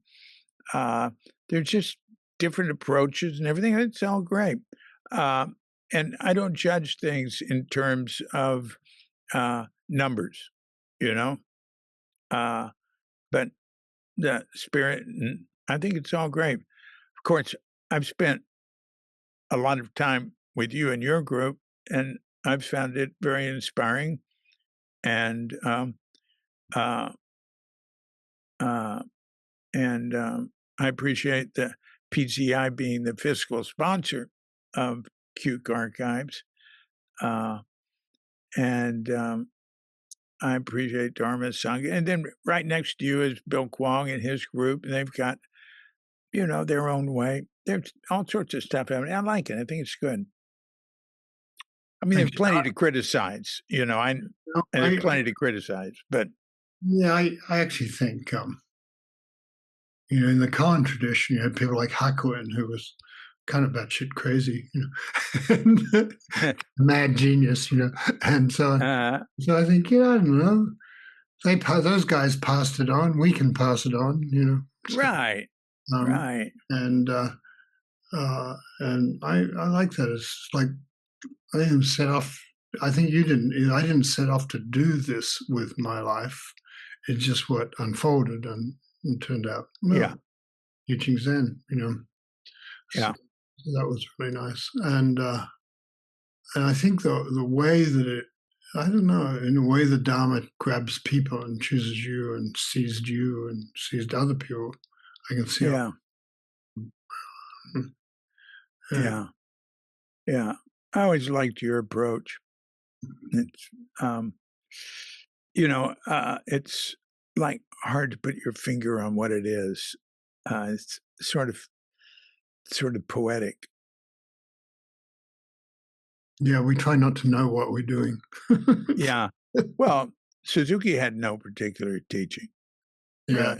there's just different approaches and everything. It's all great. And I don't judge things in terms of numbers, but the spirit, and I think it's all great. Of course, I've spent a lot of time with you and your group, and I've found it very inspiring. And I appreciate the PCI being the fiscal sponsor of Cuke Archives. And I appreciate Dharma Sangha. And then right next to you is Bill Kwong and his group, and they've got, their own way. There's all sorts of stuff happening. I like it. I think it's good. I mean, there's plenty to criticize, there's plenty to criticize, but. Yeah, I actually think, in the Khan tradition, you had people like Hakuin, who was kind of batshit crazy, mad genius, and so so I think, I don't know, those guys passed it on. We can pass it on, So, right, right, and I like that. It's like I didn't set off. I think you didn't. I didn't set off to do this with my life. It's just what unfolded and turned out. Well, teaching Zen, Yeah. So that was really nice. And I think the way that I don't know, in a way the Dharma grabs people and chooses you and sees you and sees other people, I can see. Yeah. Yeah. I always liked your approach. It's, it's like hard to put your finger on what it is. It's sort of poetic. Yeah, we try not to know what we're doing. Yeah. Well, Suzuki had no particular teaching. Yeah.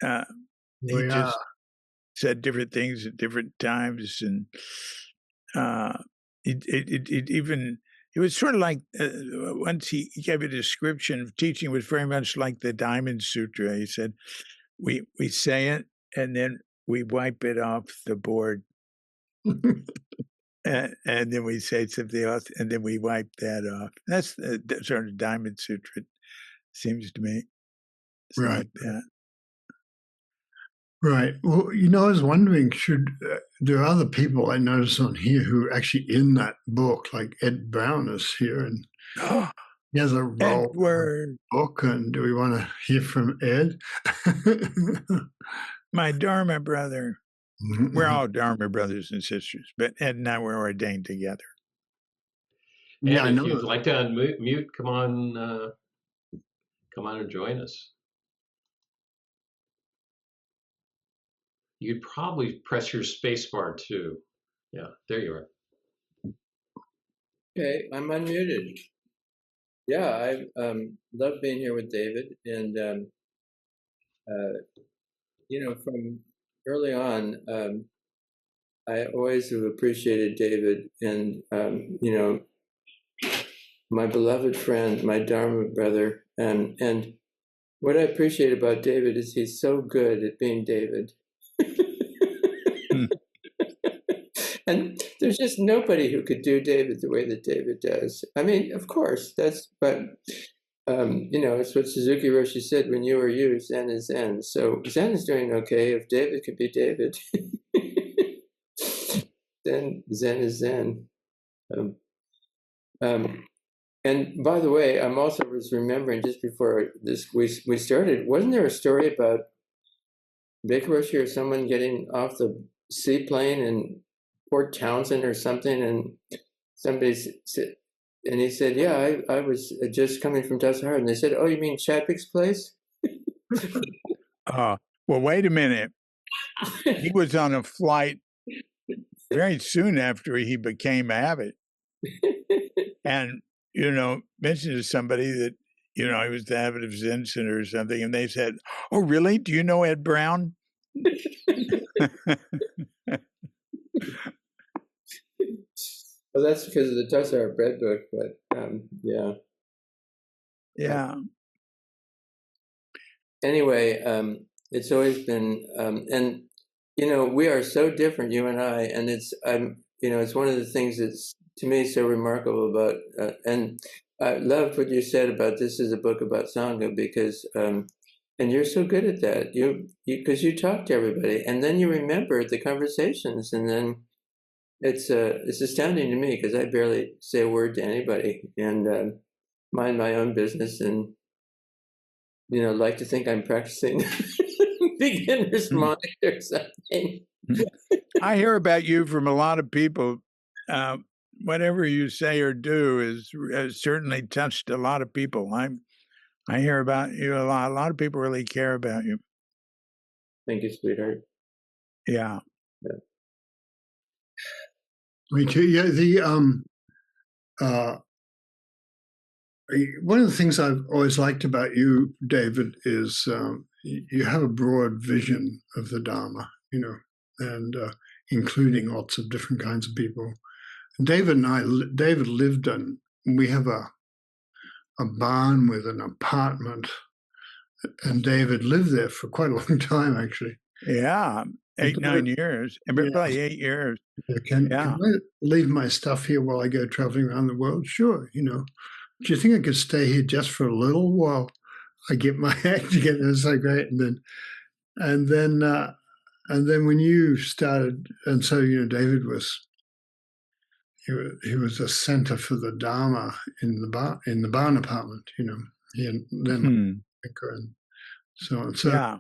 Really. He just said different things at different times, and it was sort of like once he gave a description of teaching, it was very much like the Diamond Sutra. He said, "We say it, and then we wipe it off the board." And then we say something else, and then we wipe that off. That's the sort of Diamond Sutra, seems to me. Something like that. Right. Well, I was wondering, there are other people I notice on here who are actually in that book, like Ed Brown is here, and he has a role in the book. And do we want to hear from Ed? My Dharma brother. Mm-hmm. We're all Dharma brothers and sisters, but Ed and I were ordained together. Yeah, if you'd like to unmute, come on and join us. You'd probably press your space bar too. Yeah, there you are. Okay, I'm unmuted. Yeah, I love being here with David, and from early on, I always have appreciated David, and my beloved friend, my Dharma brother, and what I appreciate about David is he's so good at being David. And there's just nobody who could do David the way that David does. I mean, of course, it's what Suzuki Roshi said, when you are you, Zen is Zen. So Zen is doing okay. If David could be David, then Zen is Zen. And by the way, I'm also was remembering just before we started, wasn't there a story about Baker Roshi or someone getting off the seaplane in Port Townsend or something, and somebody said, and he said, "Yeah, I was just coming from Tassajara," and they said, "Oh, you mean Chadwick's place?" Well, wait a minute. He was on a flight very soon after he became abbot, and mentioned to somebody that he was the abbot of Zen Center or something, and they said, "Oh, really? Do you know Ed Brown?" Well, that's because of the Tassajara bread book, but yeah. Yeah. Anyway, it's always been, and we are so different, you and I, and it's one of the things that's to me so remarkable about, and I loved what you said about this is a book about Sangha, because, and you're so good at that, because you talk to everybody, and then you remember the conversations, and then it's astounding to me, because I barely say a word to anybody, and mind my own business, and like to think I'm practicing beginner's mind or something. I hear about you from a lot of people. Whatever you say or do has certainly touched a lot of people. I hear about you a lot. A lot of people really care about you. Thank you, sweetheart. Yeah. Me too. Yeah. One of the things I've always liked about you, David, is you have a broad vision of the Dharma, and including lots of different kinds of people. David lived in, we have a barn with an apartment, and David lived there for quite a long time, actually. Yeah, 9 years, probably 8 years. Can I leave my stuff here while I go traveling around the world? Sure, Do you think I could stay here just for a little while I get my act together? It's so great. And then when you started, and so David was a center for the Dharma in the barn apartment. He and then and so on. So yeah.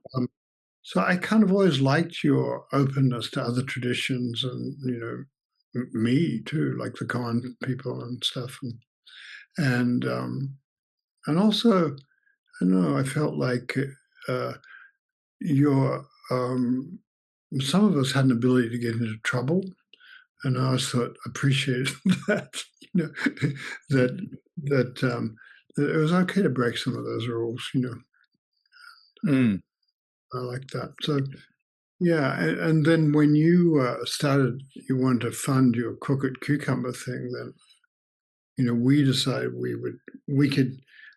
So I kind of always liked your openness to other traditions, and me too, like the Khan people and stuff, and also know, I felt like your some of us had an ability to get into trouble, and I always thought appreciated that, that that it was okay to break some of those rules, I like that. So yeah, and then when you started, you wanted to fund your crooked cucumber thing, then we decided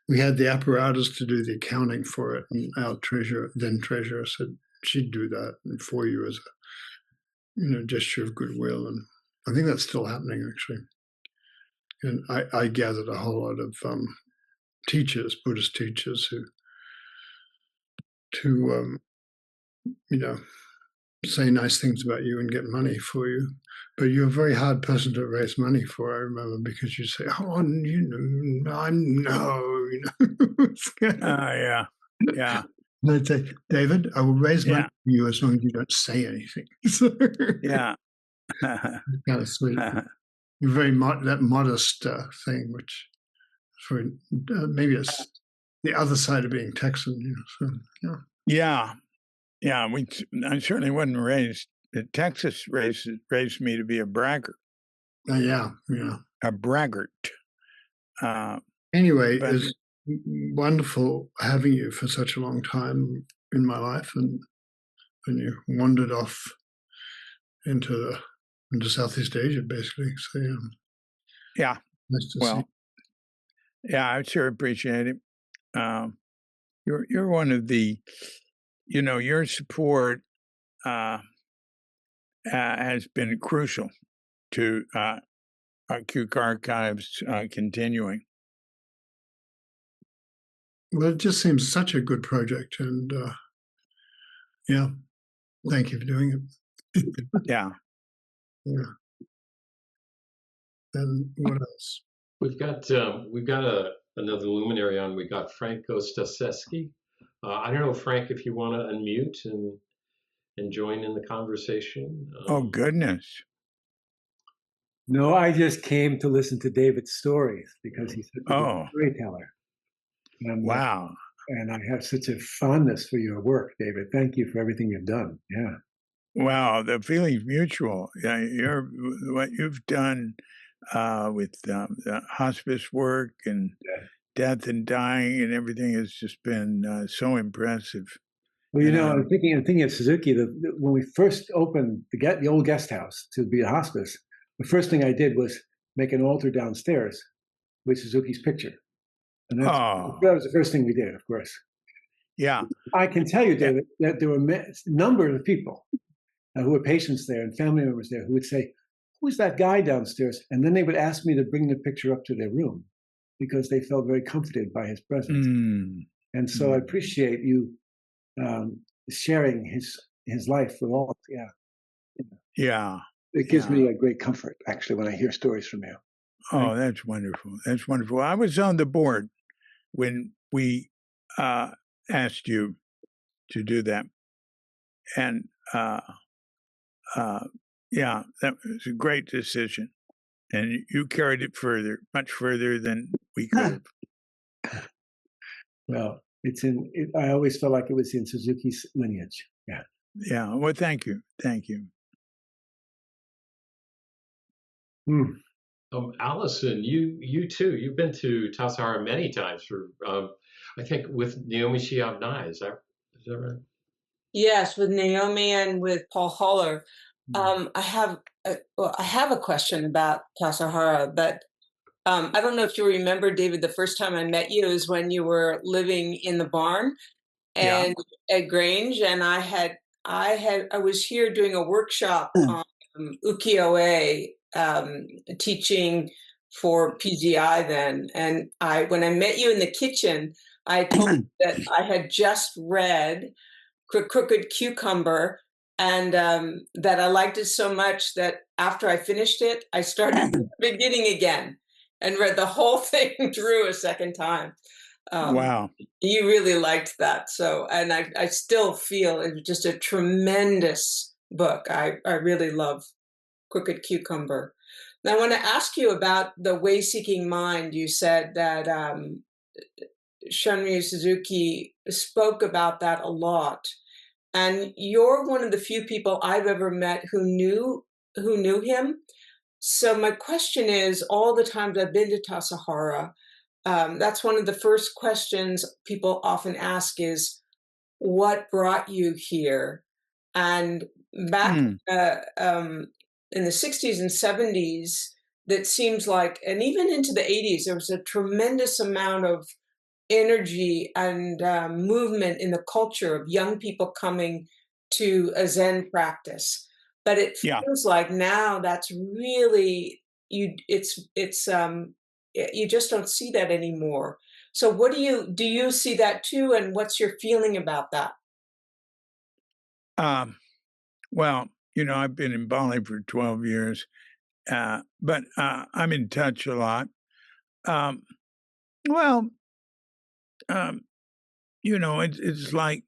we had the apparatus to do the accounting for it, and our then treasurer said she'd do that for you as a gesture of goodwill, and I think that's still happening actually. And I gathered a whole lot of teachers, Buddhist teachers, to say nice things about you and get money for you. But you're a very hard person to raise money for, I remember, because you say, "Oh, I know." Yeah. And I'd say, "David, I will raise money for you as long as you don't say anything." Yeah. Kind of sweet. Very that modest thing, which for maybe it's the other side of being Texan, So yeah. I certainly wasn't raised. Texas raised me to be a braggart. Yeah. A braggart. Anyway, it's wonderful having you for such a long time in my life, and you wandered off into Southeast Asia, basically. So yeah. Nice to see. Yeah, I sure appreciate it. You're one of the, your support has been crucial to Cuke Archives continuing. Well, it just seems such a good project, and thank you for doing it. Yeah. And what else? We've got another luminary on. We got Franco Stasecki. I don't know, Frank, if you want to unmute and join in the conversation. Oh goodness. No, I just came to listen to David's stories because he's such a good storyteller. And, wow. And I have such a fondness for your work, David. Thank you for everything you've done. Yeah. Wow, the feeling's mutual. What you've done with hospice work and death and dying and everything has just been so impressive. Well, I'm thinking of Suzuki. When we first opened the old guest house to be a hospice, the first thing I did was make an altar downstairs with Suzuki's picture, and that was the first thing we did, of course. Yeah, I can tell you, David, that there were a number of people who were patients there and family members there who would say, "Who's that guy downstairs?" And then they would ask me to bring the picture up to their room because they felt very comforted by his presence. And so I appreciate you sharing his life with all. Yeah. It gives me a great comfort, actually, when I hear stories from you. Oh, that's wonderful. That's wonderful. I was on the board when we asked you to do that. And that was a great decision. And you carried it much further than we could have. Well, I always felt like it was in Suzuki's lineage. Yeah. Yeah. Well, thank you. Thank you. Allison, you too. You've been to Tassajara many times for, I think, with Naomi Shiab Nye. Is that right? Yes, with Naomi and with Paul Holler. I have a question about Tassajara, but I don't know if you remember, David. The first time I met you is when you were living in the barn and at Grange, and I was here doing a workshop on ukiyo-e, teaching for PGI then. And when I met you in the kitchen, I told you that I had just read Crooked Cucumber, and that I liked it so much that after I finished it, I started from the beginning again and read the whole thing through a second time. Wow. You really liked that. So, and I still feel it was just a tremendous book. I really love Crooked Cucumber. Now, I want to ask you about the way-seeking mind. You said that Shunryu Suzuki spoke about that a lot. And you're one of the few people I've ever met who knew him. So my question is, all the times I've been to Tassajara, that's one of the first questions people often ask is, what brought you here? And back in the 60s and 70s, that seems like, and even into the 80s, there was a tremendous amount of energy and movement in the culture of young people coming to a Zen practice. But it feels like now that's really, you just don't see that anymore. So what do you see that too? And what's your feeling about that? Well, I've been in Bali for 12 years, but I'm in touch a lot. Well, it's like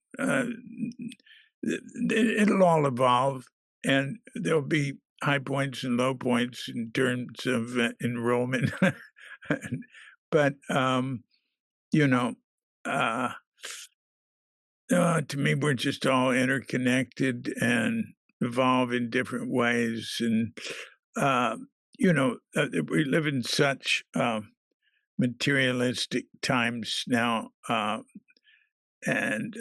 it'll all evolve, and there'll be high points and low points in terms of enrollment. But, to me, we're just all interconnected and evolve in different ways. And, we live in such materialistic times now. And,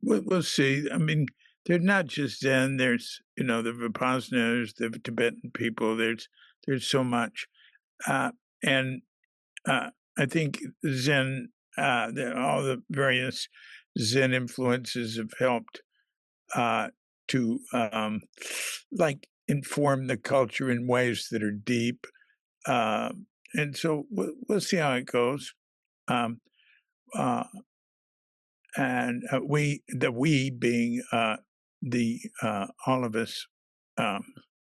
we'll see. I mean, they're not just Zen. There's, the Vipassanas, the Tibetan people. There's so much. And I think Zen, all the various Zen influences have helped to inform the culture in ways that are deep. And so we'll see how it goes. And we being all of us,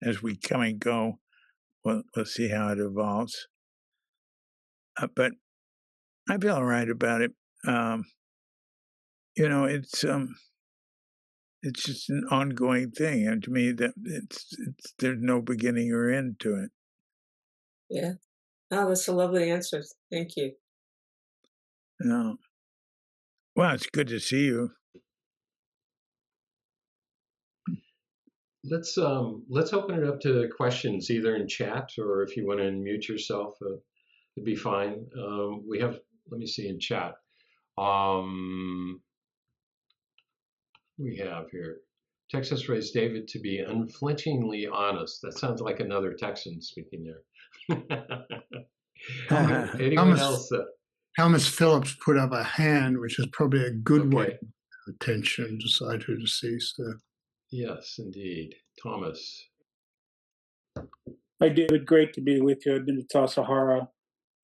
as we come and go, we'll see how it evolves. But I feel all right about it. It's just an ongoing thing, and to me, that there's no beginning or end to it. Yeah. Oh, that's a lovely answer. Thank you. No. Well, it's good to see you. Let's open it up to questions, either in chat or if you want to unmute yourself, it'd be fine. We have, let me see in chat. We have here, Texas raised David to be unflinchingly honest. That sounds like another Texan speaking there. Anyone else? Thomas Phillips put up a hand, which is probably a good way to attention, decide who to see. So. Yes, indeed. Thomas. Hi, David. Great to be with you. I've been to Tassajara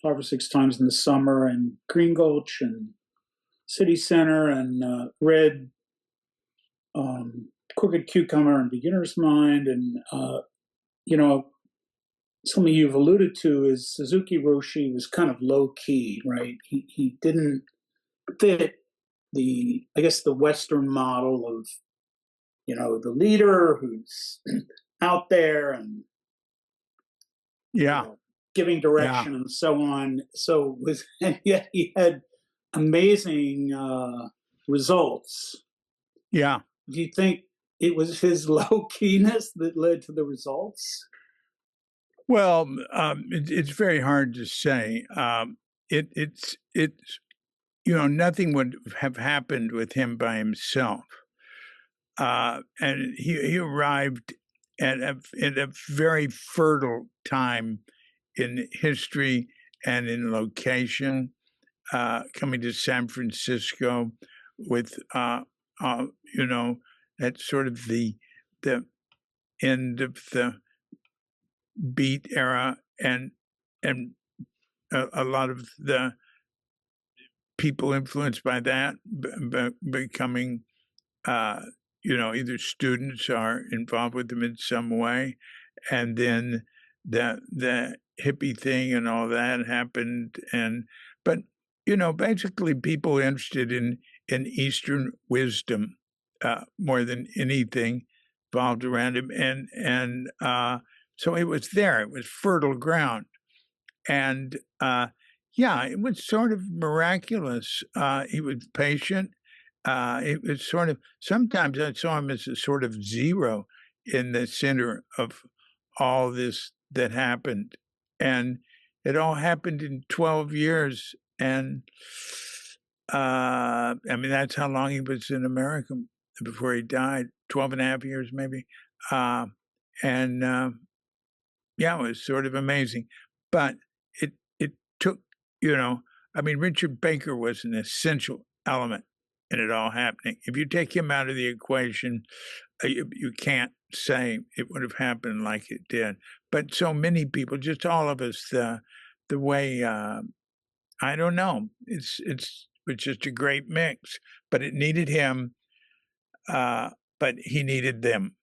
5 or 6 times in the summer, and Green Gulch and City Center, and read Crooked Cucumber and Beginner's Mind. And, something you've alluded to is Suzuki Roshi was kind of low-key, right? He didn't fit the Western model of, the leader who's out there and giving direction and so on. So and yet he had amazing results. Yeah. Do you think it was his low keyness that led to the results? Well, it's very hard to say. It's nothing would have happened with him by himself. And he arrived at a very fertile time in history and in location, coming to San Francisco with, that's sort of the end of the Beat era, and a lot of the people influenced by that becoming, either students or involved with them in some way, and then the hippie thing and all that happened, but basically people interested in Eastern wisdom more than anything revolved around him, and so it was there. It was fertile ground. And yeah, it was sort of miraculous. He was patient. It was sort of, sometimes I saw him as a sort of zero in the center of all this that happened. And it all happened in 12 years. And I mean, that's how long he was in America before he died, 12 and a half years maybe. And yeah, it was sort of amazing. But it took, you know, I mean, Richard Baker was an essential element in it all happening. If you take him out of the equation, you can't say it would have happened like it did. But so many people, just all of us, the way, I don't know, it's just a great mix. But it needed him, but he needed them.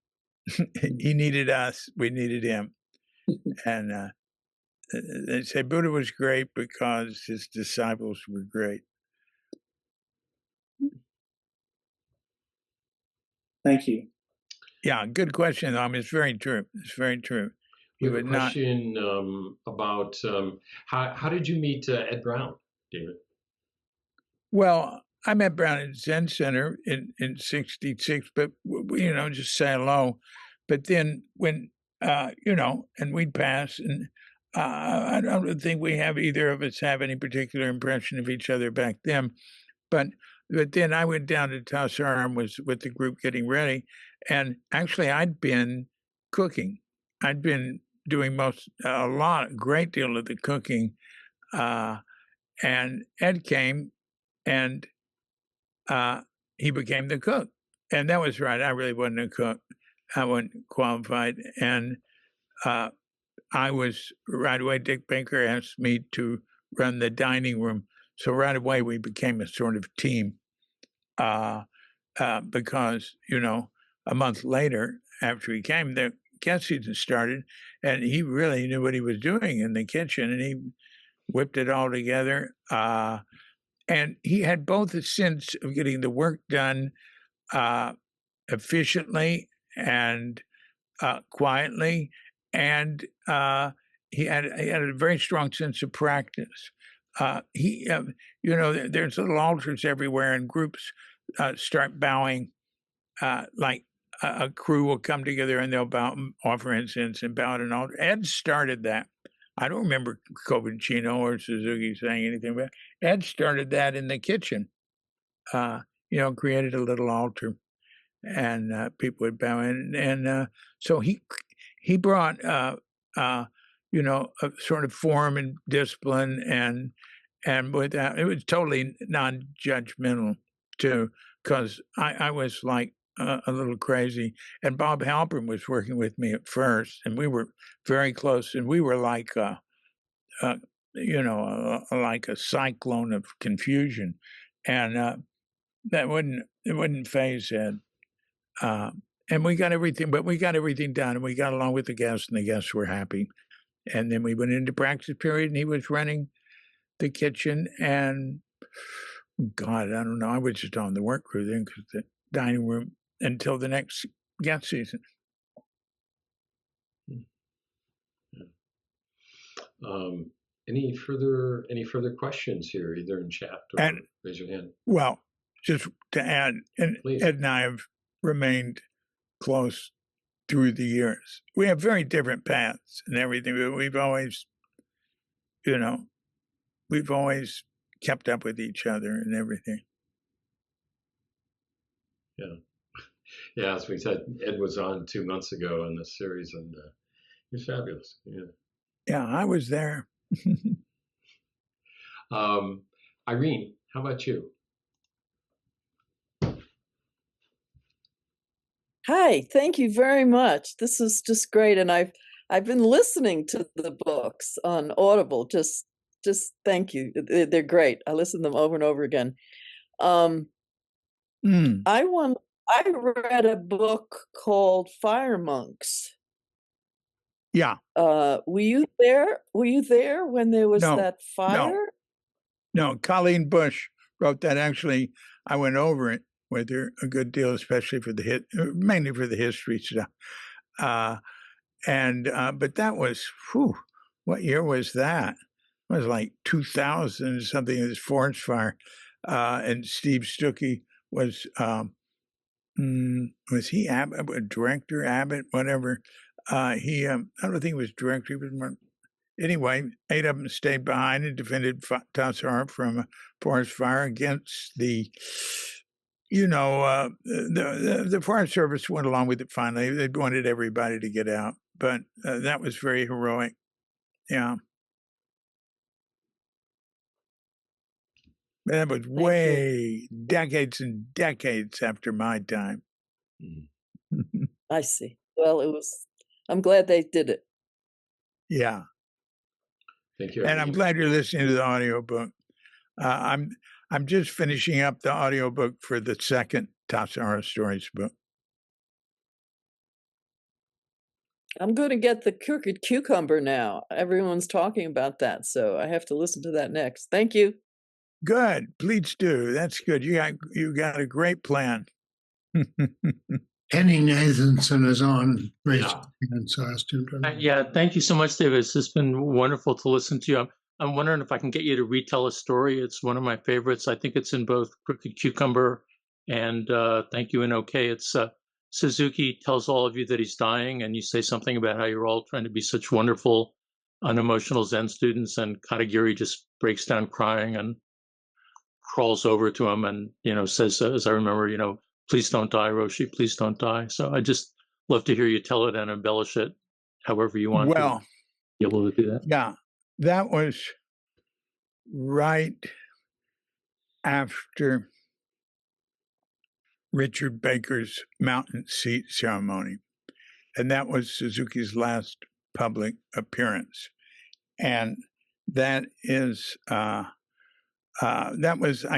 He needed us, we needed him. And they say Buddha was great because his disciples were great. Thank you. Yeah, good question. I mean, it's very true. It's very true. We have a question about how did you meet Ed Brown, David? Well, I met Brown at Zen Center in '66, but you know, just say hello. But then when you know, and we'd pass, and I don't think we have either of us have any particular impression of each other back then. But then I went down to Tassajara and was with the group getting ready, and actually I'd been cooking. I'd been doing a great deal of the cooking, and Ed came, and he became the cook, and that was right. I really wasn't a cook. I wasn't qualified, and I was right away. Dick Baker asked me to run the dining room, so right away we became a sort of team. Because you know, a month later, after he came, the guest season started, and he really knew what he was doing in the kitchen, and he whipped it all together. And he had both a sense of getting the work done efficiently and quietly, and he had a very strong sense of practice. You know, there's little altars everywhere, and groups start bowing, like a crew will come together and they'll bow, offer incense and bow at an altar. Ed started that. I don't remember Covicino or Suzuki saying anything about it. Ed started that in the kitchen, you know, created a little altar, and people would bow in. And so he brought, you know, a sort of form and discipline, and with that, it was totally non-judgmental too, because I was like a little crazy. And Bob Halpern was working with me at first, and we were very close, and we were like, you know, like a cyclone of confusion, and that wouldn't faze Ed. And we got everything, but we got everything done, and we got along with the guests, and the guests were happy. And then we went into practice period, and he was running the kitchen, and God, I don't know, I was just on the work crew then, because the dining room until the next guest season. Any further questions here, either in chat or raise your hand? Well, just to add, and please. Ed and I have remained close through the years. We have very different paths and everything, but we've always, you know, we've always kept up with each other and everything. Yeah. Yeah, as we said, Ed was on 2 months ago in this series, and he was fabulous. Yeah. Yeah, I was there. Irene, how about you? Hi, thank you very much. This is just great, and I've been listening to the books on Audible. Just thank you. They're great. I listen to them over and over again. I read a book called Fire Monks. Yeah. Were you there? Were you there when there was that fire? No, Colleen Bush wrote that. Actually, I went over it with her a good deal, especially for mainly for the history stuff. But that was, what year was that? it was like 2000 something, this forest fire, and Steve Stuckey was he Abbott, director, Abbott, whatever. I don't think he was director. He was more, anyway, 8 of them stayed behind and defended Tassajara from a forest fire against the, the Forest Service went along with it finally. They wanted everybody to get out, but that was very heroic. Yeah. That was way decades and decades after my time. I see. Well, I'm glad they did it. Yeah. Thank you. And I'm glad you're listening to the audiobook. I'm just finishing up the audiobook for the second Tassajara Stories book. I'm going to get the Crooked Cucumber now. Everyone's talking about that, so I have to listen to that next. Thank you. Good. Please do. That's good. You got a great plan. Henning Nathanson is on. Yeah. So I asked him to... Yeah, thank you so much, David. It's been wonderful to listen to you. I'm wondering if I can get you to retell a story. It's one of my favorites. I think it's in both Crooked Cucumber and Thank You and Okay. It's Suzuki tells all of you that he's dying, and you say something about how you're all trying to be such wonderful, unemotional Zen students, and Katagiri just breaks down crying and crawls over to him and, says, as I remember, please don't die, Roshi, please don't die. So I just love to hear you tell it and embellish it however you want to be able to do that. Yeah, that was right after Richard Baker's mountain seat ceremony. And that was Suzuki's last public appearance. And that is, I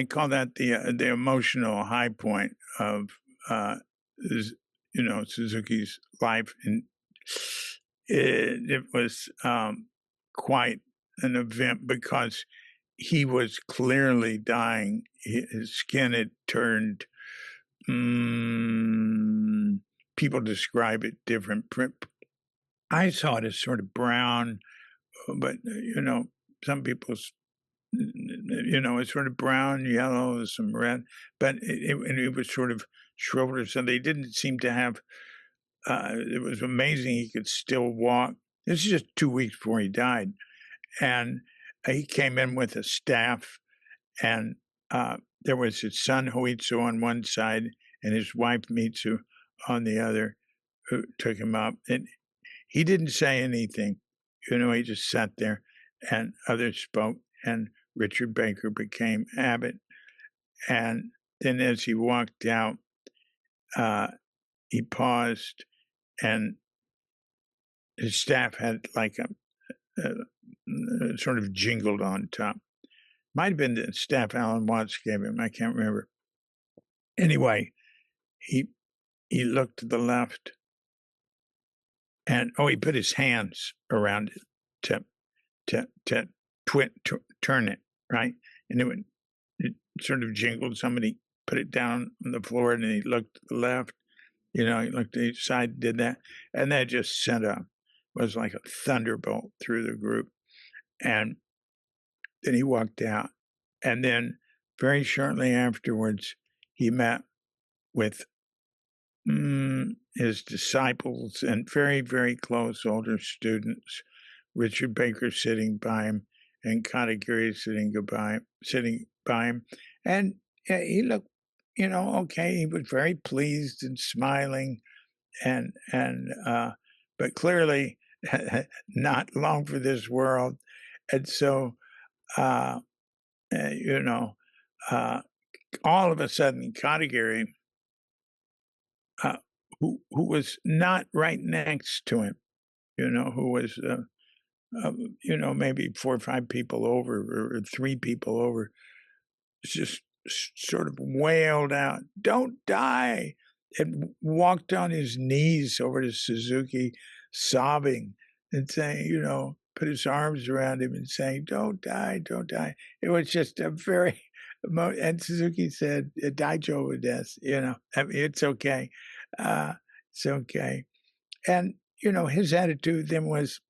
call that the emotional high point of, Suzuki's life. And it was quite an event because he was clearly dying. His skin had turned, people describe it different. I saw it as sort of brown, but, some people, it's sort of brown, yellow, some red, but it was sort of shriveled or something. They didn't seem to have, it was amazing he could still walk. This is just 2 weeks before he died. And he came in with a staff, and there was his son Hoitsu on one side and his wife Mitsu on the other, who took him up. And he didn't say anything. He just sat there, and others spoke, and Richard Baker became abbot. And then as he walked out, he paused, and his staff had like a sort of jingled on top. Might have been the staff Alan Watts gave him. I can't remember. Anyway, he looked to the left, and he put his hands around it to turn it, right? And it sort of jingled. Somebody put it down on the floor, and then he looked to the left. He looked to each side, did that, and that just was like a thunderbolt through the group. And then he walked out. And then very shortly afterwards, he met with his disciples and very, very close older students, Richard Baker sitting by him and Katagiri sitting by him. And he looked, okay, he was very pleased and smiling, but clearly not long for this world. And so, all of a sudden, Katagiri, who was not right next to him, who was, maybe 4 or 5 people over or 3 people over, just sort of wailed out, "Don't die," and walked on his knees over to Suzuki, sobbing and saying, put his arms around him and saying, "Don't die, don't die." It was just a very, and Suzuki said, "Daijo desu," it's okay. It's okay. And, his attitude then was,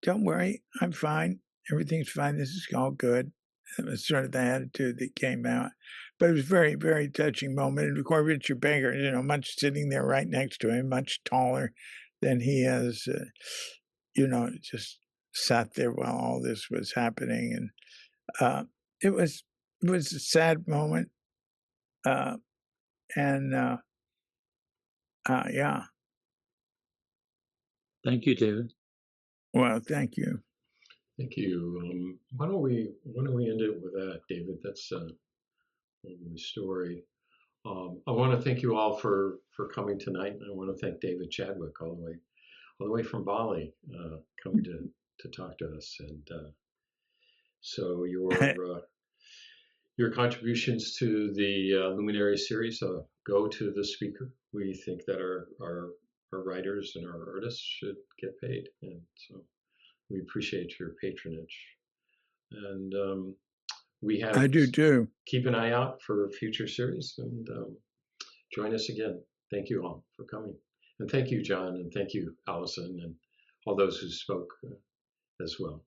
don't worry, I'm fine. Everything's fine. This is all good. That was sort of the attitude that came out. But it was a very, very touching moment. And of course, Richard Baker, much sitting there right next to him, much taller than he is, just sat there while all this was happening. And it was a sad moment. Yeah. Thank you, David. Well, thank you. Thank you. Why don't we end it with that, David? That's a lovely story. I want to thank you all for coming tonight. I want to thank David Chadwick all the way from Bali, coming to talk to us. And so your contributions to the Luminary series go to the speaker. We think that our writers and our artists should get paid, and so we appreciate your patronage. And I do too. Keep an eye out for future series, and join us again. Thank you all for coming, and thank you, John, and thank you, Allison, and all those who spoke as well.